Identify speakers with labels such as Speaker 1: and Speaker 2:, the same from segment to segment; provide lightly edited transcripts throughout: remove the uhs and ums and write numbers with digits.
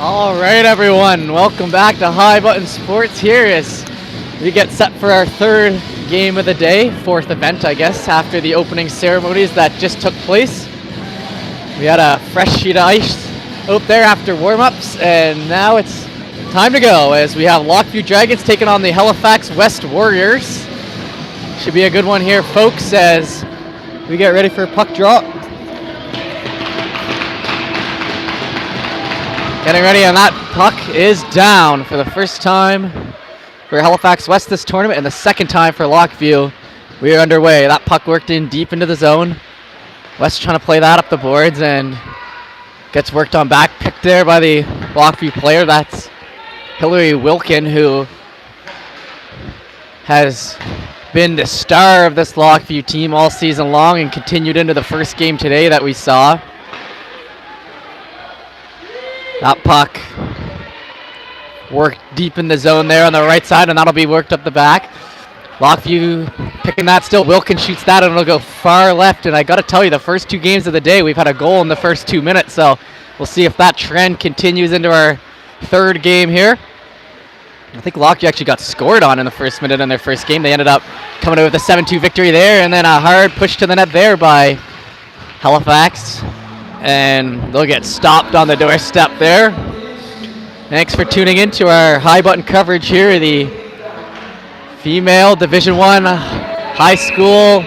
Speaker 1: All right, everyone. Welcome back to High Button Sports here as we get set for our third game of the day, fourth event, I guess, after the opening ceremonies that just took place. We had a fresh sheet of ice out there after warm-ups, and now it's time to go as we have Lockview Dragons taking on the Halifax West Warriors. Should be a good one here, folks, as we get ready for puck drop. Getting ready, and that puck is down for the first time for Halifax West this tournament and the second time for Lockview. We are underway. That puck worked in deep into the zone. West trying to play that up the boards and gets worked on back. Picked there by the Lockview player. That's Hillary Wilkin, who has been the star of this Lockview team all season long and continued into the first game today that we saw. That puck worked deep in the zone there on the right side, and that'll be worked up the back. Lockview picking that still. Wilkin shoots that, and it'll go far left. And I got to tell you, the first two games of the day, we've had a goal in the first 2 minutes. So we'll see if that trend continues into our third game here. I think Lockview actually got scored on in the first minute in their first game. They ended up coming out with a 7-2 victory there, and then a hard push to the net there by Halifax. And they'll get stopped on the doorstep there. Thanks for tuning in to our high button coverage here, the female Division I high school.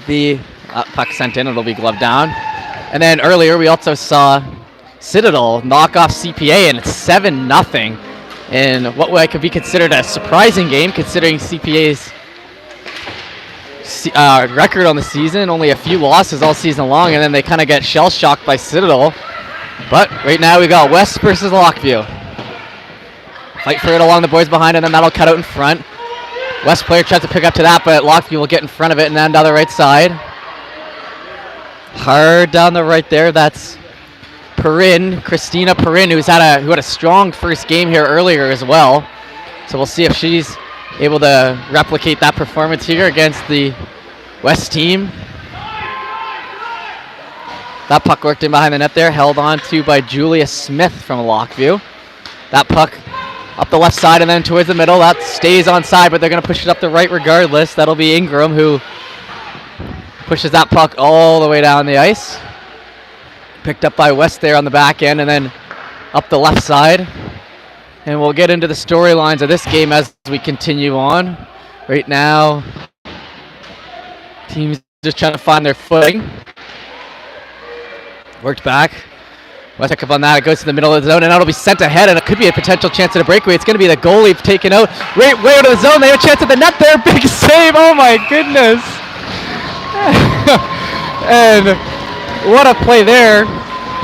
Speaker 1: The puck sent in, it'll be gloved down. And then earlier we also saw Citadel knock off CPA, and it's 7-0 in what could be considered a surprising game considering CPA's record on the season, only a few losses all season long, and then they kind of get shell-shocked by Citadel. But right now we got West versus Lockview. Fight for it along the boards behind, and then that'll cut out in front. West player tries to pick up to that, but Lockview will get in front of it and then down the right side. Hard down the right there, that's Christina Perrin, who had a strong first game here earlier as well. So we'll see if she's able to replicate that performance here against the West team. That puck worked in behind the net there, held on to by Julia Smith from Lockview. That puck up the left side and then towards the middle. That stays on side, but they're going to push it up the right regardless. That'll be Ingram, who pushes that puck all the way down the ice. Picked up by West there on the back end and then up the left side. And we'll get into the storylines of this game as we continue on. Right now, teams just trying to find their footing. Worked back. West pick up on that. It goes to the middle of the zone, and that'll be sent ahead, and it could be a potential chance at a breakaway. It's going to be the goalie taken out. Right way out of the zone. They have a chance at the net there. Big save. Oh, my goodness. And what a play there.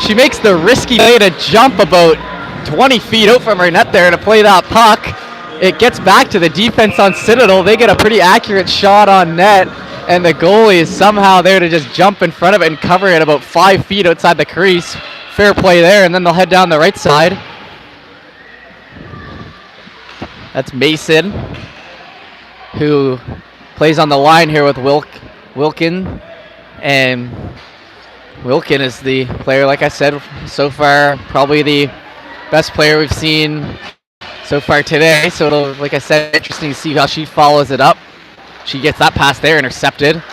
Speaker 1: She makes the risky play to jump about 20 feet out from her net there to play that puck. It gets back to the defense on Citadel. They get a pretty accurate shot on net, and the goalie is somehow there to just jump in front of it and cover it about 5 feet outside the crease. Fair play there, and then they'll head down the right side. That's Mason, who plays on the line here with Wilkin, and Wilkin is the player, like I said, so far probably the best player we've seen so far today. So it'll, like I said, interesting to see how she follows it up. She gets that pass there, intercepted.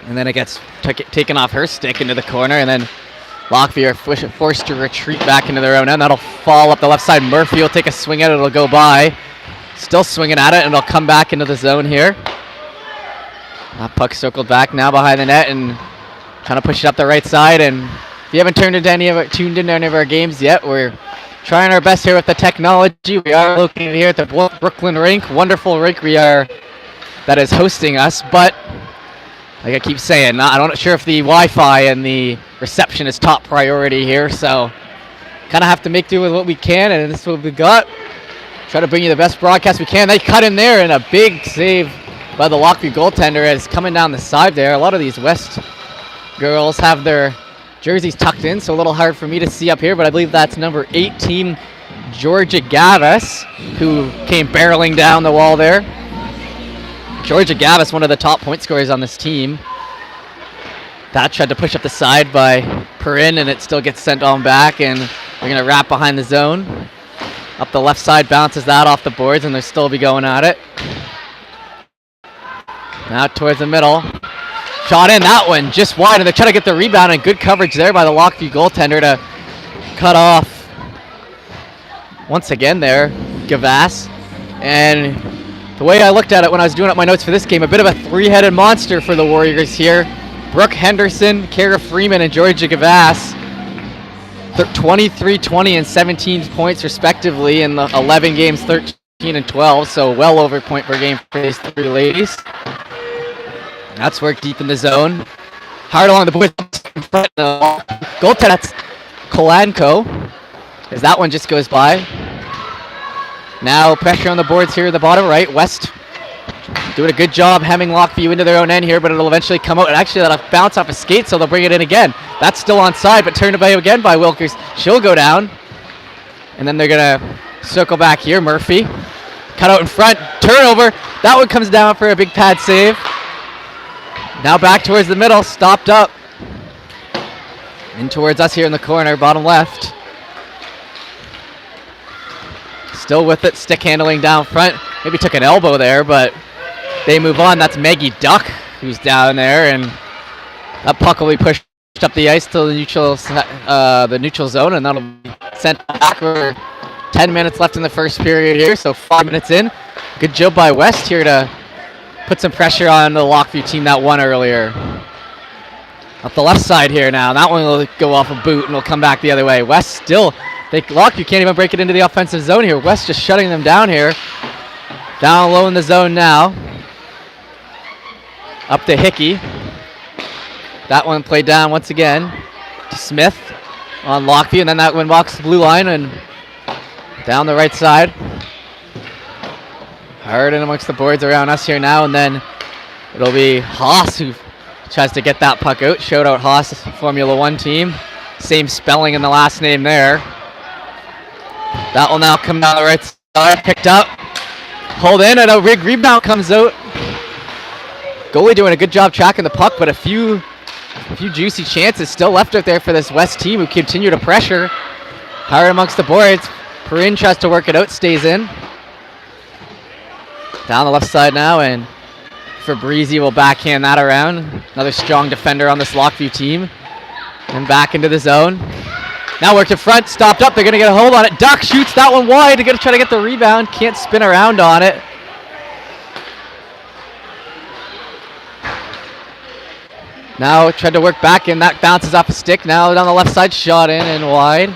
Speaker 1: And then it gets taken off her stick into the corner. And then Lockview are forced to retreat back into their own end. That'll fall up the left side. Murphy will take a swing at it. It'll go by. Still swinging at it, and it'll come back into the zone here. That puck circled back now behind the net and trying to push it up the right side. And if you haven't tuned into any of our games yet, we're trying our best here with the technology. We are located here at the Brooklyn rink, wonderful rink that is hosting us. But like I keep saying, I'm not sure if the Wi-Fi and the reception is top priority here. So kind of have to make do with what we can, and this is what we got. Try to bring you the best broadcast we can. They cut in there, and a big save by the Lockview goaltender is coming down the side there. A lot of these West girls have their jerseys tucked in, so a little hard for me to see up here, but I believe that's number 18, Georgia Gavis, who came barreling down the wall there. Georgia Gavis, one of the top point scorers on this team. That tried to push up the side by per in, and it still gets sent on back, and they're going to wrap behind the zone. Up the left side, bounces that off the boards, and they'll still be going at it. Now towards the middle. Shot in, that one just wide, and they're trying to get the rebound, and good coverage there by the Lockview goaltender to cut off. Once again there, Gavass. And the way I looked at it when I was doing up my notes for this game, a bit of a three-headed monster for the Warriors here. Brooke Henderson, Kara Freeman, and Georgia Gavass. 23, 20, and 17 points respectively in the 11 games, 13 and 12, so well over point per game for these three ladies. That's work deep in the zone. Hard along the boards. Goaltender, that's Kolanko, as that one just goes by. Now pressure on the boards here at the bottom right. West doing a good job hemming Lockview into their own end here, but it'll eventually come out. And actually that'll bounce off a skate, so they'll bring it in again. That's still onside, but turned away again by Wilkers. She'll go down. And then they're going to circle back here. Murphy. Cut out in front. Turnover. That one comes down for a big pad save. Now back towards the middle. Stopped up. In towards us here in the corner, bottom left. Still with it, stick handling down front. Maybe took an elbow there, but they move on. That's Maggie Duck who's down there, and that puck will be pushed up the ice to the neutral zone, and that'll be sent back. We're 10 minutes left in the first period here, so 5 minutes in. Good job by West here to put some pressure on the Lockview team that won earlier. Up the left side here now. That one will go off a boot and will come back the other way. West still, Lockview can't even break it into the offensive zone here. West just shutting them down here. Down low in the zone now. Up to Hickey. That one played down once again to Smith on Lockview, and then that one walks the blue line and down the right side. Hard in amongst the boards around us here now, and then it'll be Haas who tries to get that puck out. Shout out Haas, Formula One team. Same spelling in the last name there. That will now come down the right side, picked up. Hold in, and a rebound comes out. Goalie doing a good job tracking the puck, but a few juicy chances still left out there for this West team who continue to pressure. Hard amongst the boards. Perrin tries to work it out, stays in. Down the left side now, and Fabrizi will backhand that around. Another strong defender on this Lockview team. And back into the zone. Now worked in front, stopped up. They're going to get a hold on it. Duck shoots that one wide. They're going to try to get the rebound. Can't spin around on it. Now tried to work back in. That bounces off a stick. Now down the left side, shot in and wide.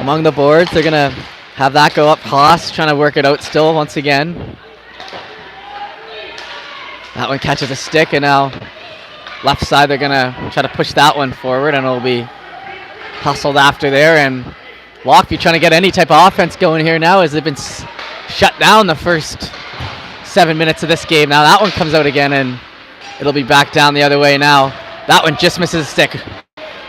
Speaker 1: Among the boards, they're going to have that go up. Haas trying to work it out still once again. That one catches a stick, and now left side, they're going to try to push that one forward, and it'll be hustled after there. And Lockview trying to get any type of offense going here now as they've been shut down the first 7 minutes of this game. Now that one comes out again, and it'll be back down the other way now. That one just misses a stick.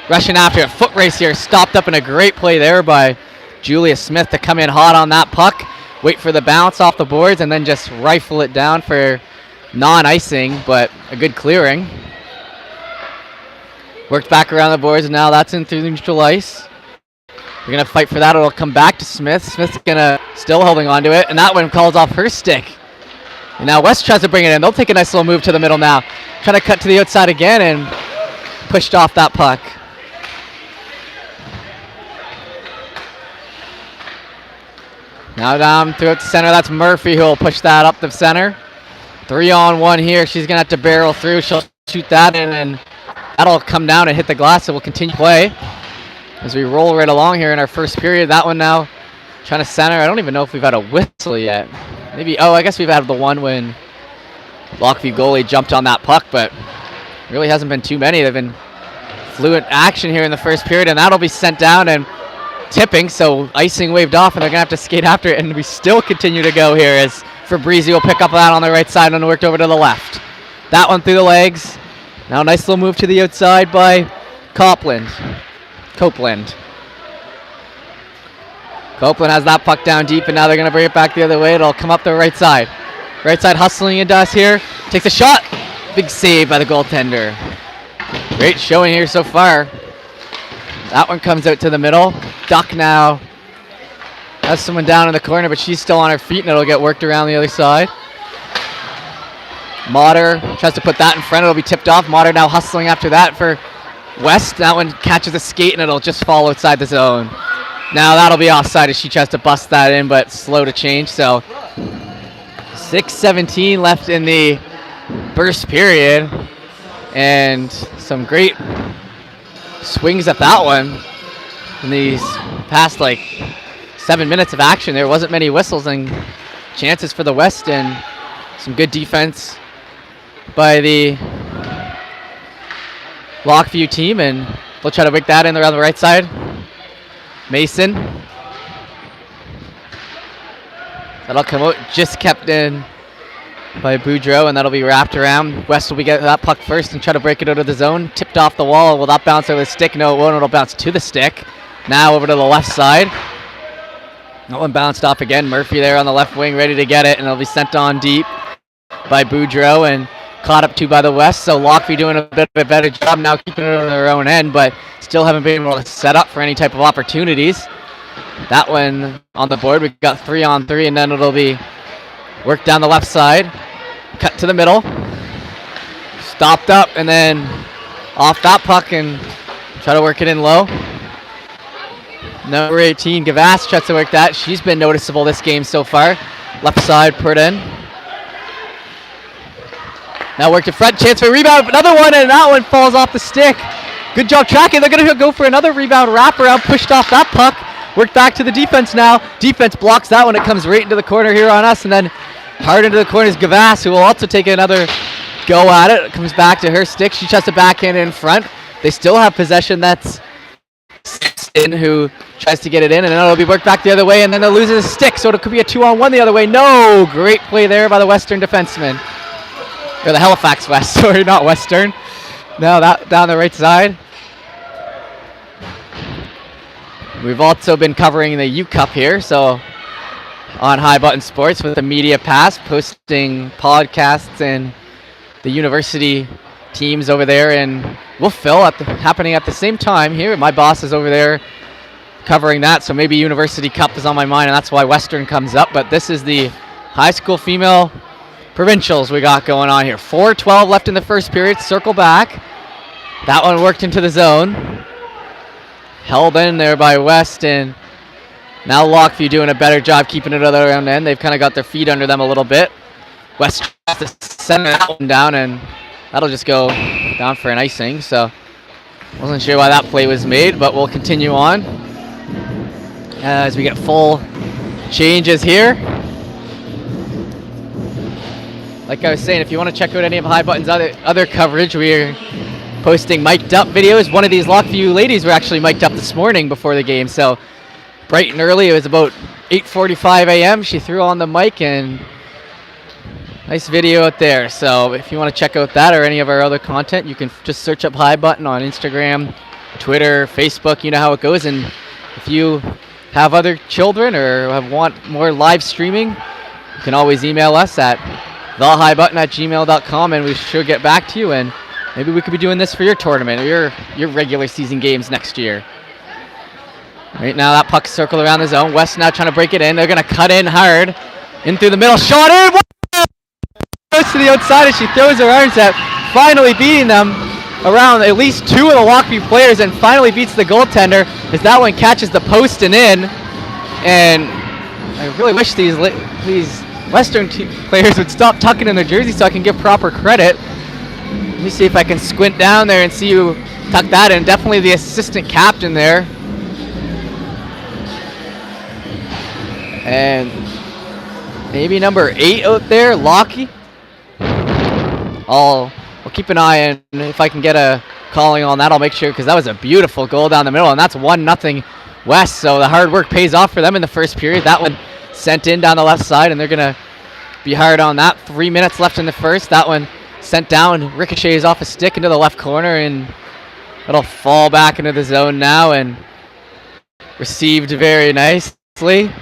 Speaker 1: Rushing after it. Foot race here. Stopped up in a great play there by Julia Smith to come in hot on that puck. Wait for the bounce off the boards, and then just rifle it down for non-icing, but a good clearing. Worked back around the boards, and now that's in through the neutral ice. We're going to fight for that. It'll come back to Smith. Smith's going to still holding on to it, and that one calls off her stick. And now West tries to bring it in. They'll take a nice little move to the middle now. Trying to cut to the outside again and pushed off that puck. Now down throughout the center. That's Murphy who will push that up the center. 3-on-1 here. She's going to have to barrel through. She'll shoot that in, and that'll come down and hit the glass. So we'll continue play as we roll right along here in our first period. That one now trying to center. I don't even know if we've had a whistle yet. Maybe, I guess we've had the one when Lockview goalie jumped on that puck, but really hasn't been too many. They've been fluent action here in the first period, and that'll be sent down and tipping, so icing waved off, and they're going to have to skate after it, and we still continue to go here as Fabrizi will pick up that on the right side and worked over to the left. That one through the legs. Now a nice little move to the outside by Copeland. Copeland has that puck down deep, and now they're going to bring it back the other way. It'll come up the right side. Right side hustling into us here. Takes a shot. Big save by the goaltender. Great showing here so far. That one comes out to the middle. Duck now has someone down in the corner, but she's still on her feet, and it'll get worked around the other side. Motter tries to put that in front. It'll be tipped off. Motter now hustling after that for West. That one catches a skate, and it'll just fall outside the zone. Now that'll be offside as she tries to bust that in, but slow to change. So 6:17 left in the first period, and some great swings at that one in these past 7 minutes of action. There wasn't many whistles and chances for the West, and some good defense by the Lockview team, and they'll try to wick that in around the right side. Mason. That'll come out, just kept in by Boudreau, and that'll be wrapped around. West will get that puck first and try to break it out of the zone. Tipped off the wall. Will that bounce over the stick? No, it won't. It'll bounce to the stick. Now over to the left side. That one bounced off again. Murphy there on the left wing, ready to get it, and it'll be sent on deep by Boudreau and caught up to by the West. So Lockview doing a bit of a better job now, keeping it on their own end, but still haven't been able to set up for any type of opportunities. That one on the board. We've got 3-on-3, and then it'll be worked down the left side. Cut to the middle. Stopped up, and then off that puck and try to work it in low. Number 18, Gavass tries to work that. She's been noticeable this game so far. Left side, put in. Now worked in front, chance for a rebound. Another one, and that one falls off the stick. Good job tracking. They're going to go for another rebound wraparound. Pushed off that puck. Worked back to the defense now. Defense blocks that one. It comes right into the corner here on us, and then hard into the corner is Gavass, who will also take another go at it. It comes back to her stick. She tries to backhand in front. They still have possession. That's Simpson who tries to get it in, and then it'll be worked back the other way, and then they'll lose his stick, so it could be a 2-on-1 the other way. No! Great play there by the Western defenseman. Or the Halifax West, sorry, not Western. Now that down the right side. We've also been covering the U Cup here, so on High Button Sports with the media pass, posting podcasts and the university teams over there in Wolfville happening at the same time here. My boss is over there covering that, so maybe University Cup is on my mind, and that's why Western comes up. But this is the high school female Provincials we got going on here. 4:12 left in the first period. Circle back. That one worked into the zone. Held in there by West, and now Lockview doing a better job keeping it around end. They've kind of got their feet under them a little bit. West has to send that one down, and that'll just go down for an icing. So wasn't sure why that play was made, but we'll continue on as we get full changes here. Like I was saying, if you want to check out any of High Button's other coverage, we're posting mic'd up videos. One of these Lockview ladies were actually mic'd up this morning before the game, so bright and early. It was about 8:45 a.m. She threw on the mic, and nice video out there. So if you want to check out that or any of our other content, you can just search up High Button on Instagram, Twitter, Facebook. You know how it goes. And if you have other children or want more live streaming, you can always email us at thehighbutton@gmail.com, and we should get back to you, and maybe we could be doing this for your tournament or your regular season games next year. Right now that puck circled around the zone. West now trying to break it in. They're going to cut in hard. In through the middle. Shot in! Goes to the outside as she throws her arms out. Finally beating them around at least two of the Lockview players, and finally beats the goaltender as that one catches the post and in. And I really wish these Western players would stop tucking in their jersey so I can give proper credit. Let me see if I can squint down there and see who tucked that in. Definitely the assistant captain there. And maybe number 8 out there, Lockie. I'll keep an eye, and if I can get a calling on that, I'll make sure, because that was a beautiful goal down the middle, and that's 1-0 West. So the hard work pays off for them in the first period. That one sent in down the left side, and they're going to be hard on that. 3 minutes left in the first. That one sent down, ricochets off a stick into the left corner, and it'll fall back into the zone now and received very nicely.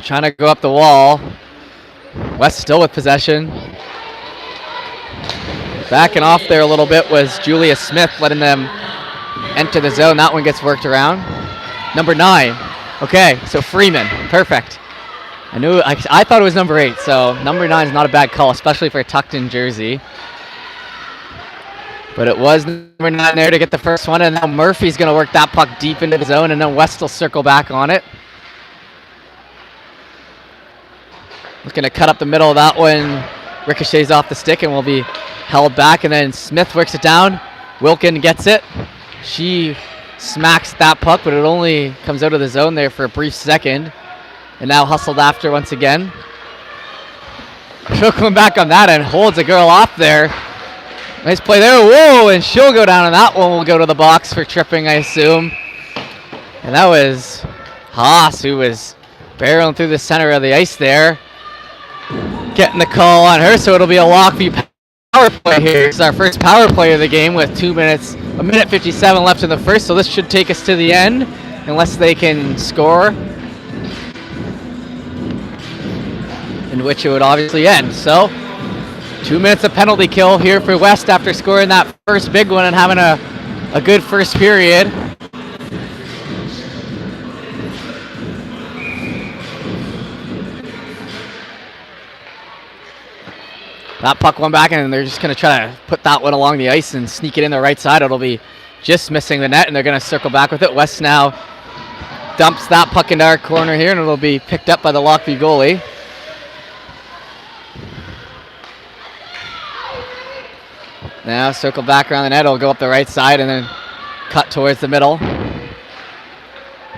Speaker 1: Trying to go up the wall. West still with possession. Backing off there a little bit was Julia Smith, letting them enter the zone. That one gets worked around. Number 9. Okay, so Freeman. Perfect. I thought it was number 8, so number 9 is not a bad call, especially for a tucked-in jersey. But it was number 9 there to get the first one, and now Murphy's going to work that puck deep into the zone, and then West will circle back on it. Looking to cut up the middle of that one. Ricochets off the stick and will be held back, and then Smith works it down. Wilkin gets it. She smacks that puck, but it only comes out of the zone there for a brief second. And now hustled after once again. She'll come back on that and holds a girl off there. Nice play there. Whoa, and she'll go down, and that one will go to the box for tripping, I assume. And that was Haas, who was barreling through the center of the ice there. Getting the call on her, so it'll be a Lockview power play here. It's our first power play of the game with 1 minute 57 left in the first, so this should take us to the end, unless they can score, in which it would obviously end. So 2 minutes of penalty kill here for West after scoring that first big one and having a good first period. That puck went back, and they're just going to try to put that one along the ice and sneak it in the right side. It'll be just missing the net, and they're going to circle back with it. West now dumps that puck into our corner here, and it'll be picked up by the Lockview goalie. Now circle back around the net. It'll go up the right side and then cut towards the middle.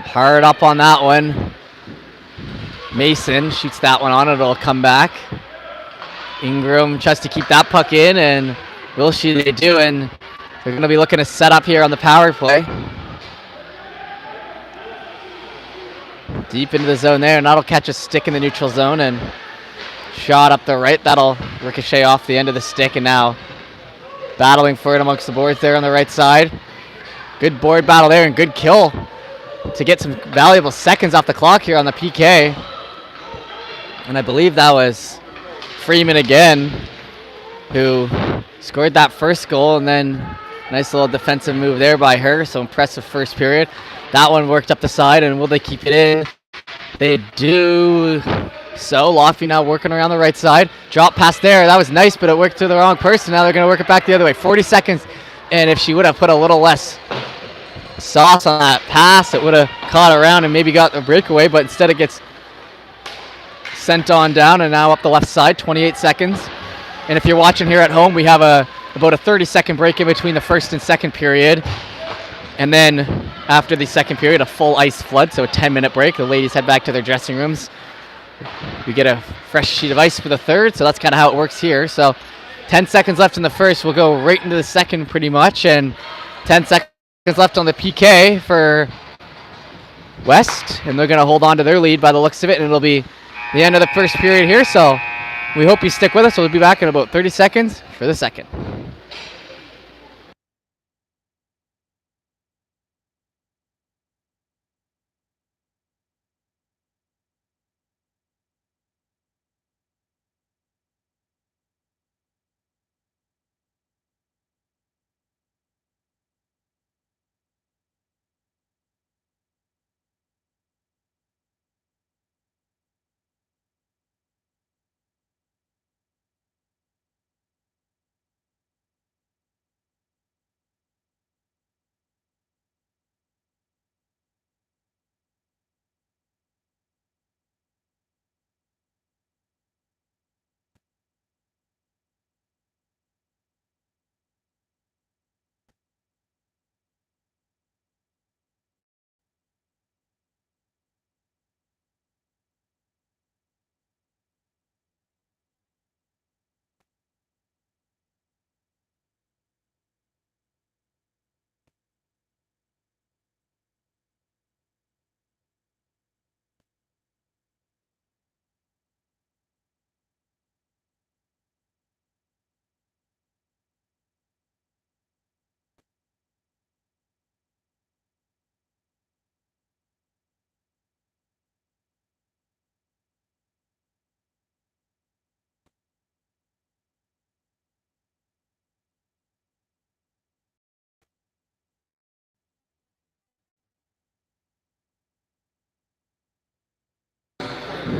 Speaker 1: Hard up on that one. Mason shoots that one on. It'll come back. Ingram tries to keep that puck in, and will she? They do, and they're going to be looking to set up here on the power play. Deep into the zone there, and that'll catch a stick in the neutral zone, and shot up the right. That'll ricochet off the end of the stick, and now battling for it amongst the boards there on the right side. Good board battle there, and good kill to get some valuable seconds off the clock here on the PK. And I believe that was Freeman again, who scored that first goal, and then nice little defensive move there by her. So impressive first period. That one worked up the side, and will they keep it in? They do. So Lockview now working around the right side. Drop pass there. That was nice, but it worked to the wrong person. Now they're going to work it back the other way. 40 seconds, and if she would have put a little less sauce on that pass, it would have caught around and maybe got the breakaway, but instead it gets sent on down, and now up the left side, 28 seconds. And if you're watching here at home, we have about a 30-second break in between the first and second period. And then after the second period, a full ice flood, so a 10-minute break. The ladies head back to their dressing rooms. We get a fresh sheet of ice for the third, so that's kind of how it works here. So 10 seconds left in the first. We'll go right into the second pretty much, and 10 seconds left on the PK for West, and they're going to hold on to their lead by the looks of it, and it'll be the end of the first period here. So we hope you stick with us. We'll be back in about 30 seconds for the second.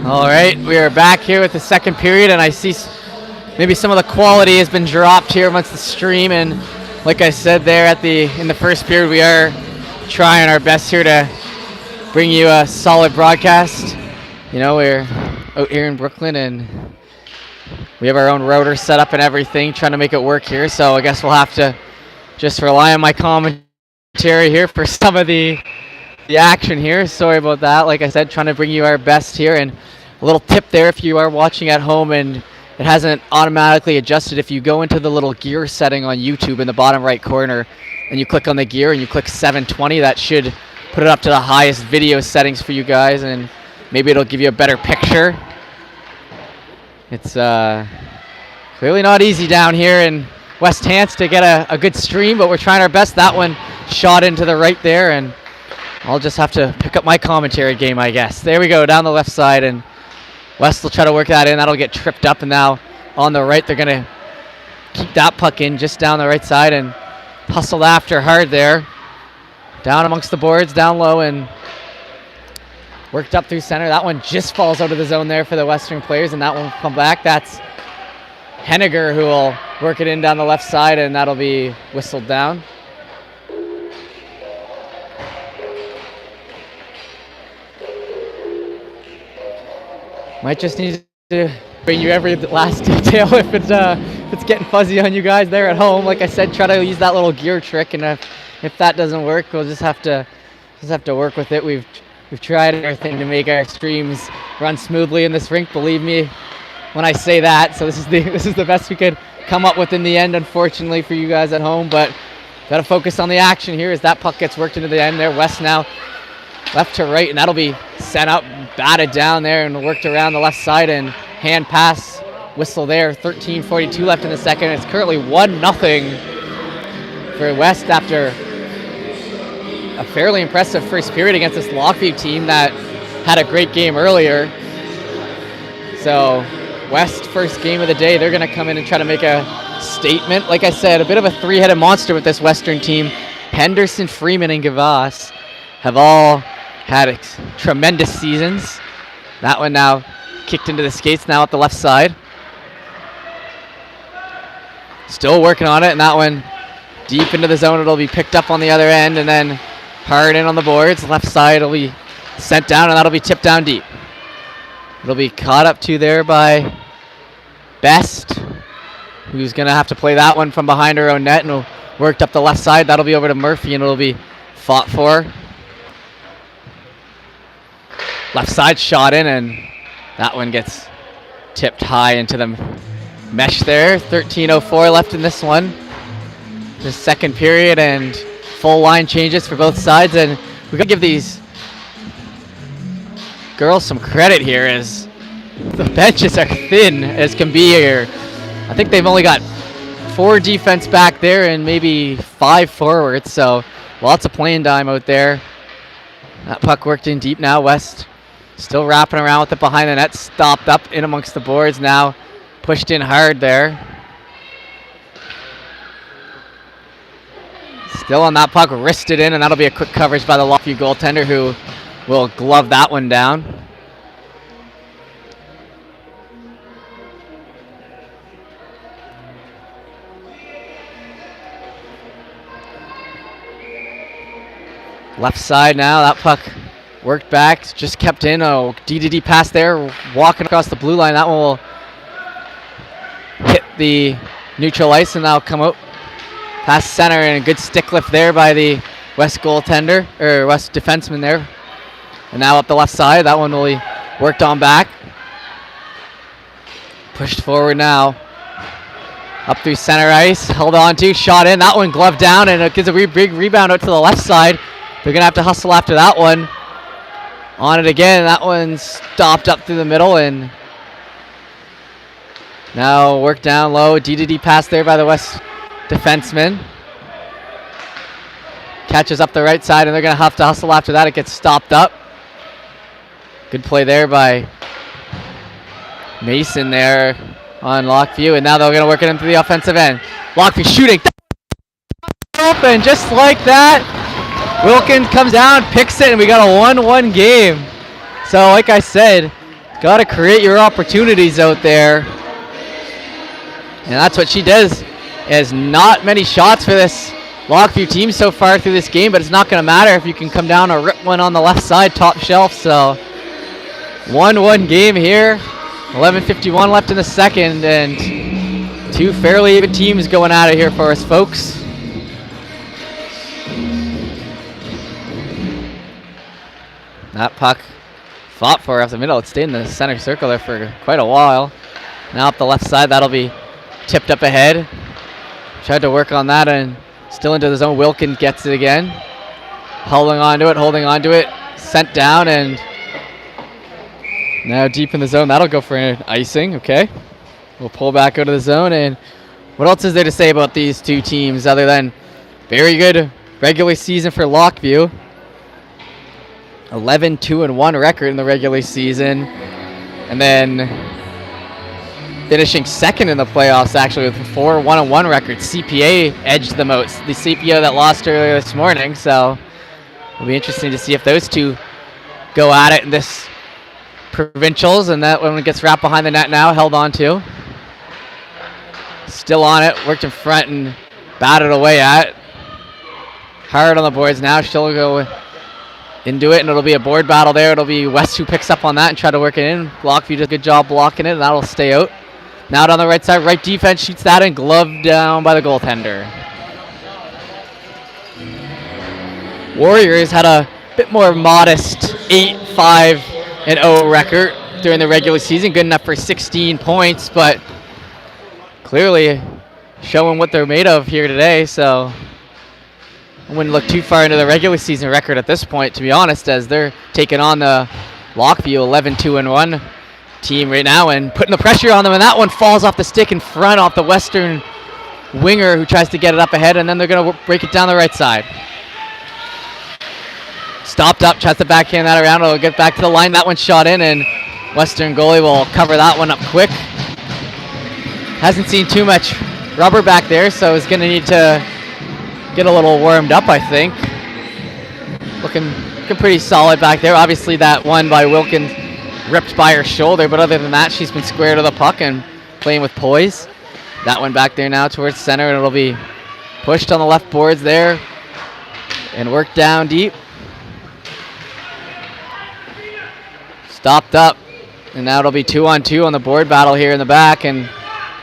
Speaker 1: All right, we are back here with the second period, and I see maybe some of the quality has been dropped here amongst the stream. And like I said there in the first period, we are trying our best here to bring you a solid broadcast. You know, we're out here in Brooklyn, and we have our own router set up and everything, trying to make it work here. So I guess we'll have to just rely on my commentary here for some of the action here. Sorry about that. Like I said, trying to bring you our best here. And a little tip there, if you are watching at home and it hasn't automatically adjusted, if you go into the little gear setting on YouTube in the bottom right corner and you click on the gear and you click 720, that should put it up to the highest video settings for you guys, and maybe it'll give you a better picture. It's clearly not easy down here in West Hants to get a good stream, but we're trying our best. That one shot into the right there, and I'll just have to pick up my commentary game, I guess. There we go, down the left side, and West will try to work that in. That'll get tripped up, and now on the right, they're going to keep that puck in just down the right side and hustled after hard there. Down amongst the boards, down low, and worked up through center. That one just falls out of the zone there for the Western players, and that one will come back. That's Henniger who will work it in down the left side, and that'll be whistled down. Might just need to bring you every last detail if it's getting fuzzy on you guys there at home. Like I said, try to use that little gear trick, and if that doesn't work, we'll just have to work with it. We've tried everything to make our streams run smoothly in this rink. Believe me when I say that. So this is the best we could come up with in the end, unfortunately for you guys at home. But got to focus on the action here as that puck gets worked into the end there. West now left to right, and that'll be sent up, batted down there, and worked around the left side, and hand pass whistle there. 13:42 left in the second. It's currently 1-0 for West after a fairly impressive first period against this Lockview team that had a great game earlier. So West, first game of the day, they're going to come in and try to make a statement. Like I said, a bit of a three-headed monster with this Western team. Henderson, Freeman, and Gavas have all had tremendous seasons. That one now kicked into the skates now up the left side. Still working on it, and that one deep into the zone. It'll be picked up on the other end, and then hard in on the boards. Left side will be sent down, and that'll be tipped down deep. It'll be caught up to there by Best, who's going to have to play that one from behind her own net, and worked up the left side. That'll be over to Murphy, and it'll be fought for. Left side shot in, and that one gets tipped high into the mesh there. 13:04 left in this one. The second period, and full line changes for both sides, and we've got to give these girls some credit here as the benches are thin as can be here. I think they've only got 4 defense back there and maybe 5 forwards, so lots of playing time out there. That puck worked in deep now. West still wrapping around with it behind the net, stopped up in amongst the boards now, pushed in hard there. Still on that puck, wristed in, and that'll be a quick coverage by the Lockview goaltender, who will glove that one down. Left side now, that puck worked back, just kept in. Oh, D pass there, walking across the blue line. That one will hit the neutral ice, and that'll come out past center, and a good stick lift there by the West goaltender, or West defenseman there. And now up the left side, that one will be worked on back. Pushed forward now. Up through center ice, held on to, shot in. That one gloved down, and it gives a big rebound out to the left side. They're going to have to hustle after that one. On it again, that one stopped up through the middle, and now work down low. D pass there by the West defenseman. Catches up the right side, and they're going to have to hustle after that. It gets stopped up. Good play there by Mason there on Lockview, and now they're going to work it into the offensive end. Lockview shooting. Open just like that. Wilkins comes down, picks it, and we got a 1-1 game. So like I said, Got to create your opportunities out there. And that's what she does. Has not many shots for this Lockview team so far through this game, but it's not going to matter if you can come down or rip one on the left side, top shelf. So 1-1 game here. 11:51 left in the second, and two fairly even teams going at it here for us, folks. That puck fought for up the middle. It stayed in the center circle there for quite a while. Now up the left side, that'll be tipped up ahead. Tried to work on that and still into the zone. Wilkin gets it again. Holding on to it. Sent down and now deep in the zone. That'll go for an icing, okay. We'll pull back out of the zone. And what else is there to say about these two teams other than very good regular season for Lockview. 11-2-1 record in the regular season. And then finishing second in the playoffs, actually, with a 4-1-1 record. CPA edged them out. The CPA that lost earlier this morning. So it'll be interesting to see if those two go at it in this Provincials. And that one gets wrapped behind the net now, held on to. Still on it, worked in front and batted away at. Hard on the boards now. She'll go into it, and it'll be a board battle there. It'll be West who picks up on that and try to work it in. Lockview does a good job blocking it, and that'll stay out. Now out on the right side, right defense shoots that in, gloved down by the goaltender. Warriors had a bit more modest 8-5-0 record during the regular season. Good enough for 16 points, but clearly showing what they're made of here today, so I wouldn't look too far into the regular season record at this point, to be honest, as they're taking on the Lockview 11-2-1 team right now and putting the pressure on them, and that one falls off the stick in front off the Western winger who tries to get it up ahead, and then they're going to break it down the right side. Stopped up, tries to backhand that around. It'll get back to the line. That one shot in, and Western goalie will cover that one up quick. Hasn't seen too much rubber back there, so he's going to need to get a little warmed up, I think. Looking pretty solid back there. Obviously, that one by Wilkins ripped by her shoulder, but other than that, she's been square to the puck and playing with poise. That one back there now towards center, and it'll be pushed on the left boards there and worked down deep. Stopped up, and now it'll be 2-on-2 on the board battle here in the back, and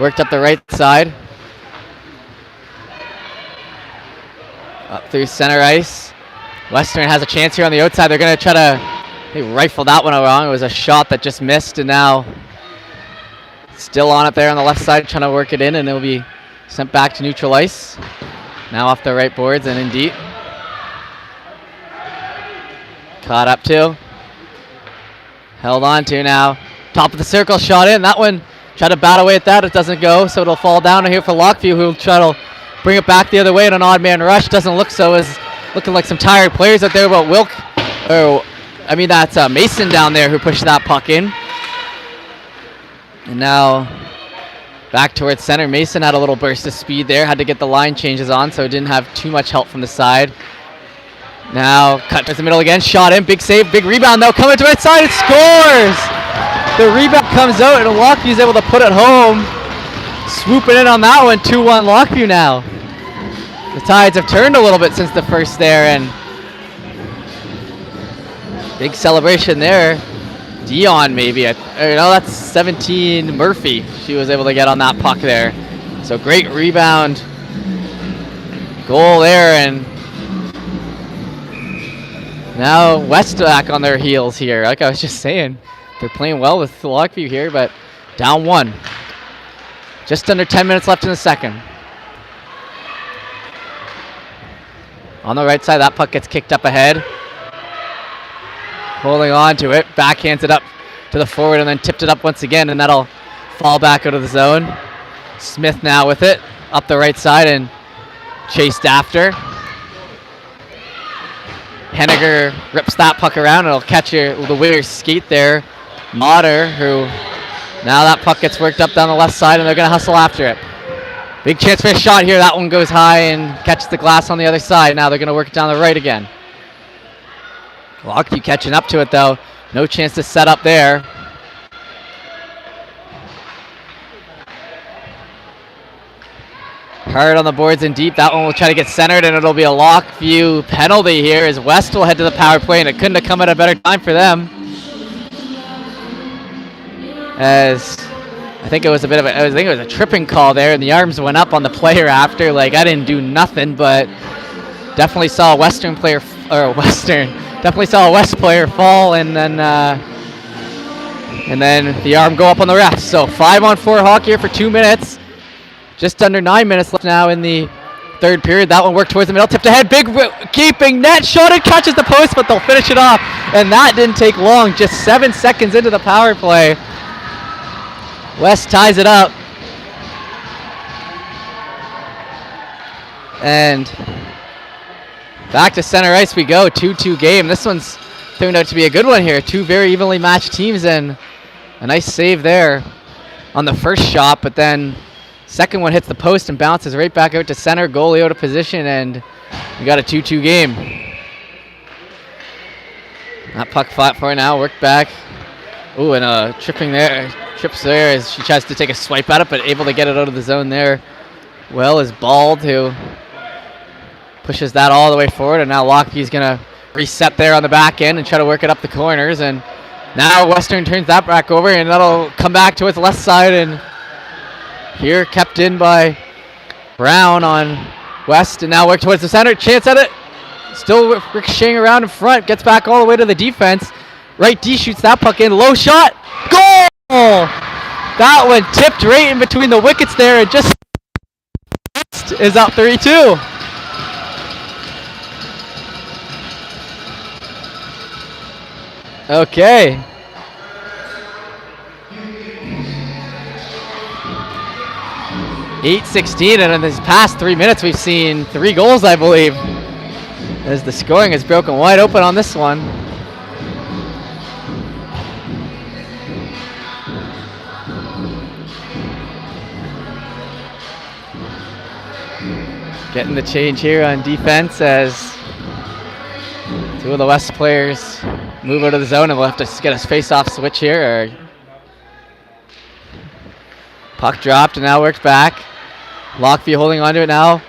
Speaker 1: worked up the right side. Up through center ice. Western has a chance here on the outside. They're going to try to rifle that one wrong. It was a shot that just missed, and now still on it there on the left side, trying to work it in, and it'll be sent back to neutral ice. Now off the right boards and in deep. Caught up to. Held on to now. Top of the circle, shot in. That one, try to bat away at that. It doesn't go, so it'll fall down here for Lockview, who will try to bring it back the other way in an odd man rush. Doesn't look so, as looking like some tired players out there, but that's Mason down there who pushed that puck in. And now back towards center. Mason had a little burst of speed there, had to get the line changes on, so didn't have too much help from the side. Now cut to the middle again, shot in, big save, big rebound though, coming to the right side, it scores! The rebound comes out and Lockview's able to put it home. Swooping in on that one, 2-1 Lockview now. The tides have turned a little bit since the first there, and big celebration there. Dion maybe, that's 17 Murphy. She was able to get on that puck there. So great rebound goal there, and now West back on their heels here. Like I was just saying, they're playing well with Lockview here, but down one. Just under 10 minutes left in the second. On the right side, that puck gets kicked up ahead. Holding on to it, backhands it up to the forward and then tipped it up once again, and that'll fall back out of the zone. Smith now with it, up the right side and chased after. Henniger rips that puck around, and it'll catch the winner's skate there. Motter, who now that puck gets worked up down the left side, and they're going to hustle after it. Big chance for a shot here. That one goes high and catches the glass on the other side. Now they're going to work it down the right again. Lockview catching up to it, though. No chance to set up there. Hard on the boards and deep. That one will try to get centered, and it'll be a Lockview penalty here as West will head to the power play, and it couldn't have come at a better time for them. As I think it was a tripping call there, and the arms went up on the player after. Like, I didn't do nothing, but definitely saw a West player fall, and then the arm go up on the ref. So 5-on-4 hockey here for 2 minutes. Just under 9 minutes left now in the third period. That one worked towards the middle, tipped ahead, big keeping net shot, it catches the post, but they'll finish it off. And that didn't take long, just 7 seconds into the power play. West ties it up. And back to center ice we go, 2-2 game. This one's turned out to be a good one here. Two very evenly matched teams, and a nice save there on the first shot, but then second one hits the post and bounces right back out to center. Goalie out of position, and we got a 2-2 game. That puck flat for now, worked back. Ooh, and trips there as she tries to take a swipe at it, but able to get it out of the zone there. Well is Bald, who pushes that all the way forward, and now Lockview's gonna reset there on the back end and try to work it up the corners, and now Western turns that back over, and that'll come back to its left side, and here kept in by Brown on West, and now work towards the center. Chance at it. Still ricocheting around in front. Gets back all the way to the defense. Right D shoots that puck in. Low shot. Goal! That one tipped right in between the wickets there, and just is up 3-2. Okay. 8-16, and in these past 3 minutes we've seen 3 goals, I believe, as the scoring is broken wide open on this one. Getting the change here on defense as 2 of the West players move out of the zone, and we'll have to get a face-off switch here. Puck dropped and now worked back. Lockview holding on to it now.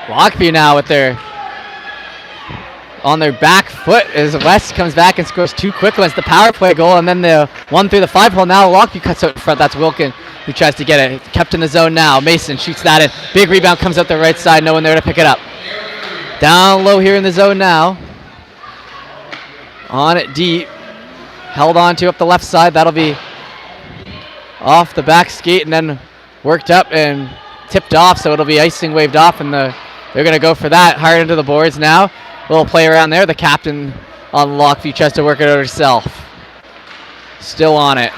Speaker 1: Lockview now with on their back foot as West comes back and scores 2 quick ones. The power play goal, and then the one through the 5 hole. Now Lockview cuts out in front. That's Wilkin who tries to get it. Kept in the zone now. Mason shoots that in. Big rebound comes out the right side. No one there to pick it up. Down low here in the zone now. On it deep. Held on to up the left side. That'll be off the back skate and then worked up and tipped off, so it'll be icing waved off, and they're going to go for that. Hard into the boards now. Little play around there. The captain on Lockview tries to work it out herself. Still on it.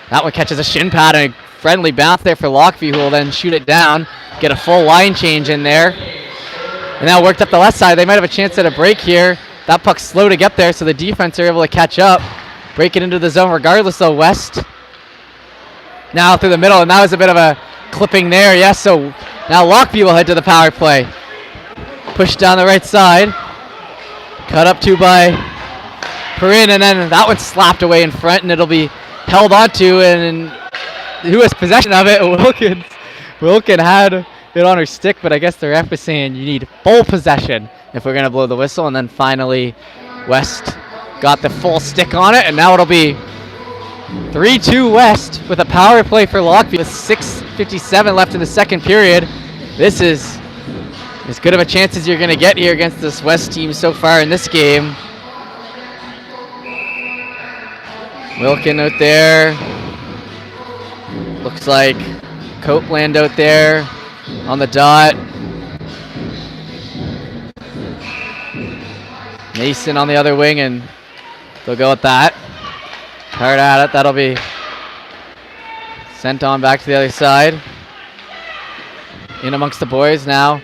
Speaker 1: That one catches a shin pad and a friendly bounce there for Lockview, who will then shoot it down, get a full line change in there. And now worked up the left side. They might have a chance at a break here. That puck's slow to get there, so the defense are able to catch up. Break it into the zone regardless, though. West now through the middle, and that was a bit of a clipping there. Yes, so now Lockview will head to the power play. Push down the right side. Cut up to by Perrin, and then that one slapped away in front, and it'll be held onto, and who has possession of it? Wilkin had it on her stick, but I guess the ref was saying you need full possession if we're going to blow the whistle, and then finally West got the full stick on it, and now it'll be 3-2 West with a power play for Lockview with 6:57 left in the second period. This is as good of a chance as you're going to get here against this West team so far in this game. Wilkin out there. Looks like Copeland out there on the dot. Mason on the other wing, and they'll go with that. Hard at it. That'll be sent on back to the other side. In amongst the boys now.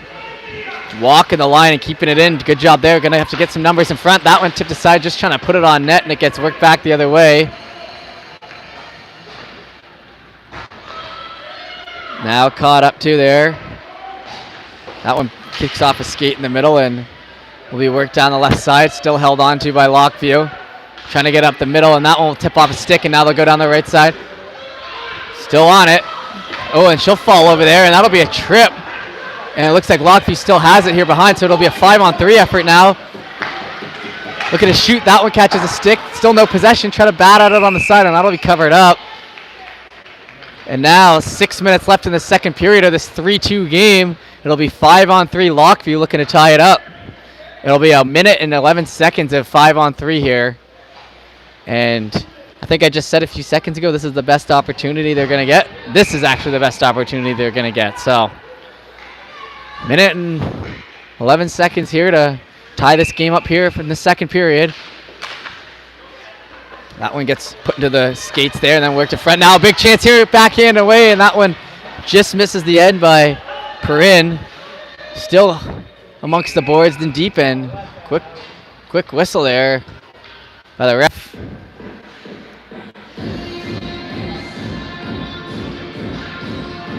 Speaker 1: Walking the line and keeping it in. Good job there. Going to have to get some numbers in front. That one tipped aside, just trying to put it on net, and it gets worked back the other way. Now caught up to there. That one kicks off a skate in the middle and will be worked down the left side. Still held on to by Lockview. Trying to get up the middle, and that one will tip off a stick, and now they'll go down the right side. Still on it. Oh, and she'll fall over there, and that'll be a trip. And it looks like Lockview still has it here behind, so it'll be a 5-on-3 effort now. Looking to shoot. That one catches a stick. Still no possession. Try to bat at it on the side, and that'll be covered up. And now 6 minutes left in the second period of this 3-2 game. It'll be 5-on-3 Lockview looking to tie it up. It'll be a minute and 11 seconds of 5-on-3 here. And I think I just said a few seconds ago, this is the best opportunity they're going to get. This is actually the best opportunity they're going to get. So, minute and 11 seconds here to tie this game up here in the second period. That one gets put into the skates there and then work to front. Now a big chance here, backhand away, and that one just misses the end by Perrin. Still amongst the boards and deep end. Quick whistle there by the ref.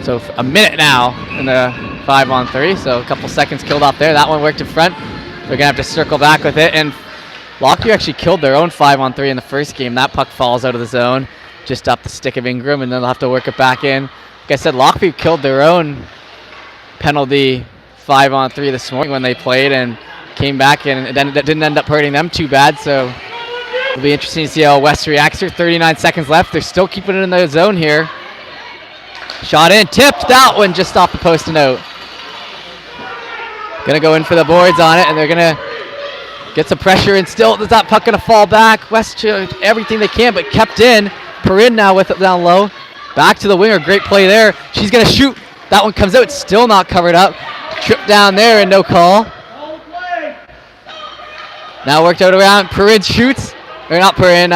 Speaker 1: So a minute now in the 5-on-3, so a couple seconds killed off there. That one worked in front. They're going to have to circle back with it. And Lockview actually killed their own 5-on-3 in the first game. That puck falls out of the zone, just up the stick of Ingram, and then they'll have to work it back in. Like I said, Lockview killed their own penalty 5-on-3 this morning when they played and came back, and then that didn't end up hurting them too bad. So it'll be interesting to see how West reacts here. 39 seconds left. They're still keeping it in the zone here. Shot in, tipped. That one just off the post and out. Gonna go in for the boards on it, and they're gonna get some pressure, and still is that puck gonna fall back. West everything they can, but kept in. Perrin now with it down low. Back to the winger, great play there. She's gonna shoot. That one comes out, still not covered up. Trip down there and no call. Now worked out around. Perrin shoots, or not Perrin,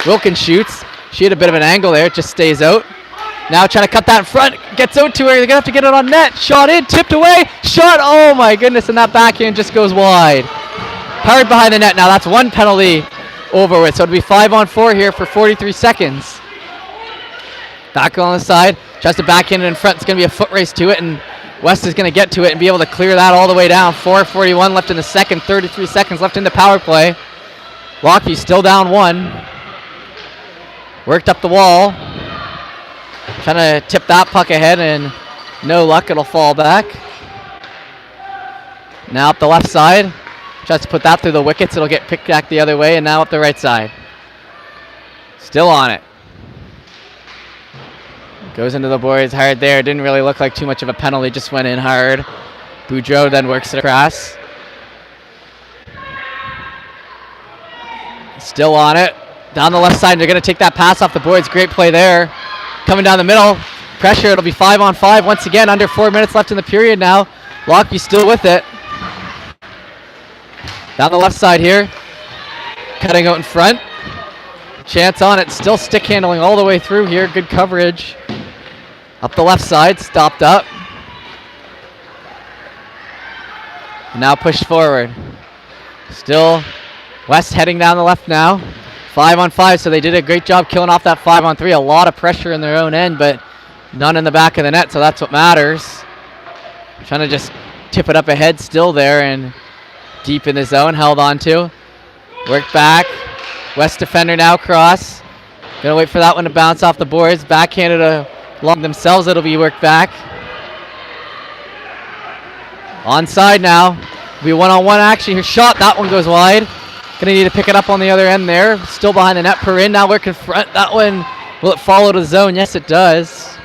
Speaker 1: Wilkins shoots. She had a bit of an angle there, it just stays out. Now trying to cut that in front, gets out to her. They're going to have to get it on net. Shot in, tipped away, shot. Oh my goodness, and that backhand just goes wide. Hard behind the net now. That's one penalty over with. So it'll be 5-on-4 here for 43 seconds. Back on the side, tries to backhand it in front. It's going to be a foot race to it, and West is going to get to it and be able to clear that all the way down. 4:41 left in the second, 33 seconds left in the power play. Lockview still down one. Worked up the wall. Trying to tip that puck ahead, and no luck, it'll fall back. Now up the left side. Tries to put that through the wickets. It'll get picked back the other way, and now up the right side. Still on it. Goes into the boards hard there. Didn't really look like too much of a penalty. Just went in hard. Boudreau then works it across. Still on it. Down the left side. They're going to take that pass off the boards. Great play there. Coming down the middle. Pressure. It'll be 5-on-5 once again. Under 4 minutes left in the period now. Lockview still with it. Down the left side here. Cutting out in front. Chance on it. Still stick handling all the way through here. Good coverage. Up the left side. Stopped up. Now pushed forward. Still West heading down the left now. 5-on-5, so they did a great job killing off that 5-on-3. A lot of pressure in their own end, but none in the back of the net, so that's what matters. Trying to just tip it up ahead, still there and deep in the zone, held on to. Worked back. West defender now cross. Gonna wait for that one to bounce off the boards. Backhanded along themselves, it'll be worked back. Onside now. It'll be one-on-one action here. Shot, that one goes wide. Gonna need to pick it up on the other end there. Still behind the net. Perrin now working front. That one, will it follow to the zone? Yes, it does.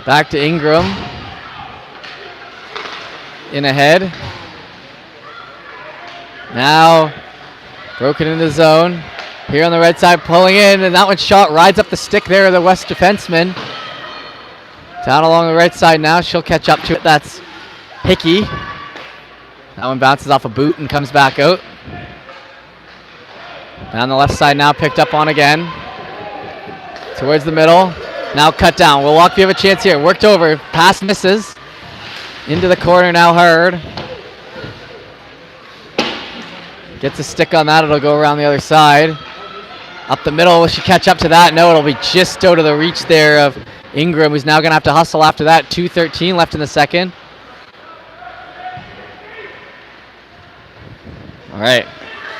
Speaker 1: Back to Ingram. In ahead. Now broken into the zone. Here on the right side, pulling in, and that one shot rides up the stick there of the West defenseman. Down along the right side now. She'll catch up to it. That's Hickey. That one bounces off a boot and comes back out. Down the left side now, picked up on again. Towards the middle. Now cut down. Will Lockview have a chance here? Worked over. Pass misses. Into the corner now hard. Gets a stick on that. It'll go around the other side. Up the middle. Will she catch up to that? No, it'll be just out of the reach there of Ingram, who's now going to have to hustle after that. 2:13 left in the second. All right.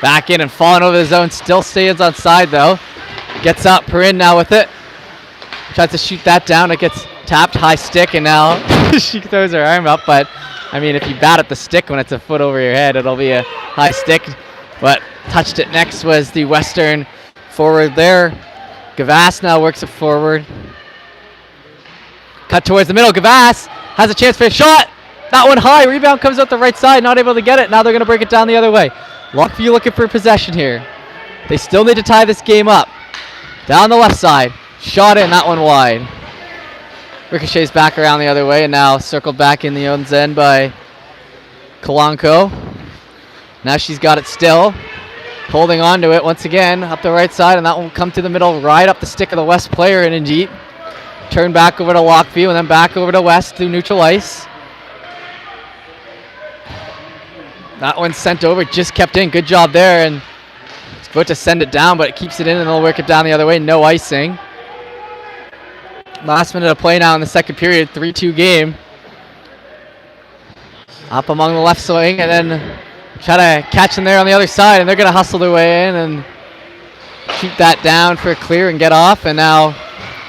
Speaker 1: Back in and falling over the zone. Still stands on side, though. Gets up. Perrin now with it. Tries to shoot that down. It gets tapped, high stick, and now she throws her arm up. But, I mean, if you bat at the stick when it's a foot over your head, it'll be a high stick. But touched it next was the Western forward there. Gavass now works it forward. Cut towards the middle. Gavass has a chance for a shot. That one high. Rebound comes out the right side. Not able to get it. Now they're going to break it down the other way. Lockview looking for possession here. They still need to tie this game up. Down the left side. Shot in. That one wide. Ricochets back around the other way and now circled back in the own end by Kalanko. Now she's got it still. Holding on to it once again up the right side, and that one will come to the middle, right up the stick of the West player and in deep. Turn back over to Lockview and then back over to West through neutral ice. That one's sent over, just kept in. Good job there, and it's about to send it down, but it keeps it in and they'll work it down the other way. No icing. Last minute of play now in the second period, 3-2 game. Up among the left swing and then try to catch them there on the other side, and they're going to hustle their way in and shoot that down for a clear and get off. And now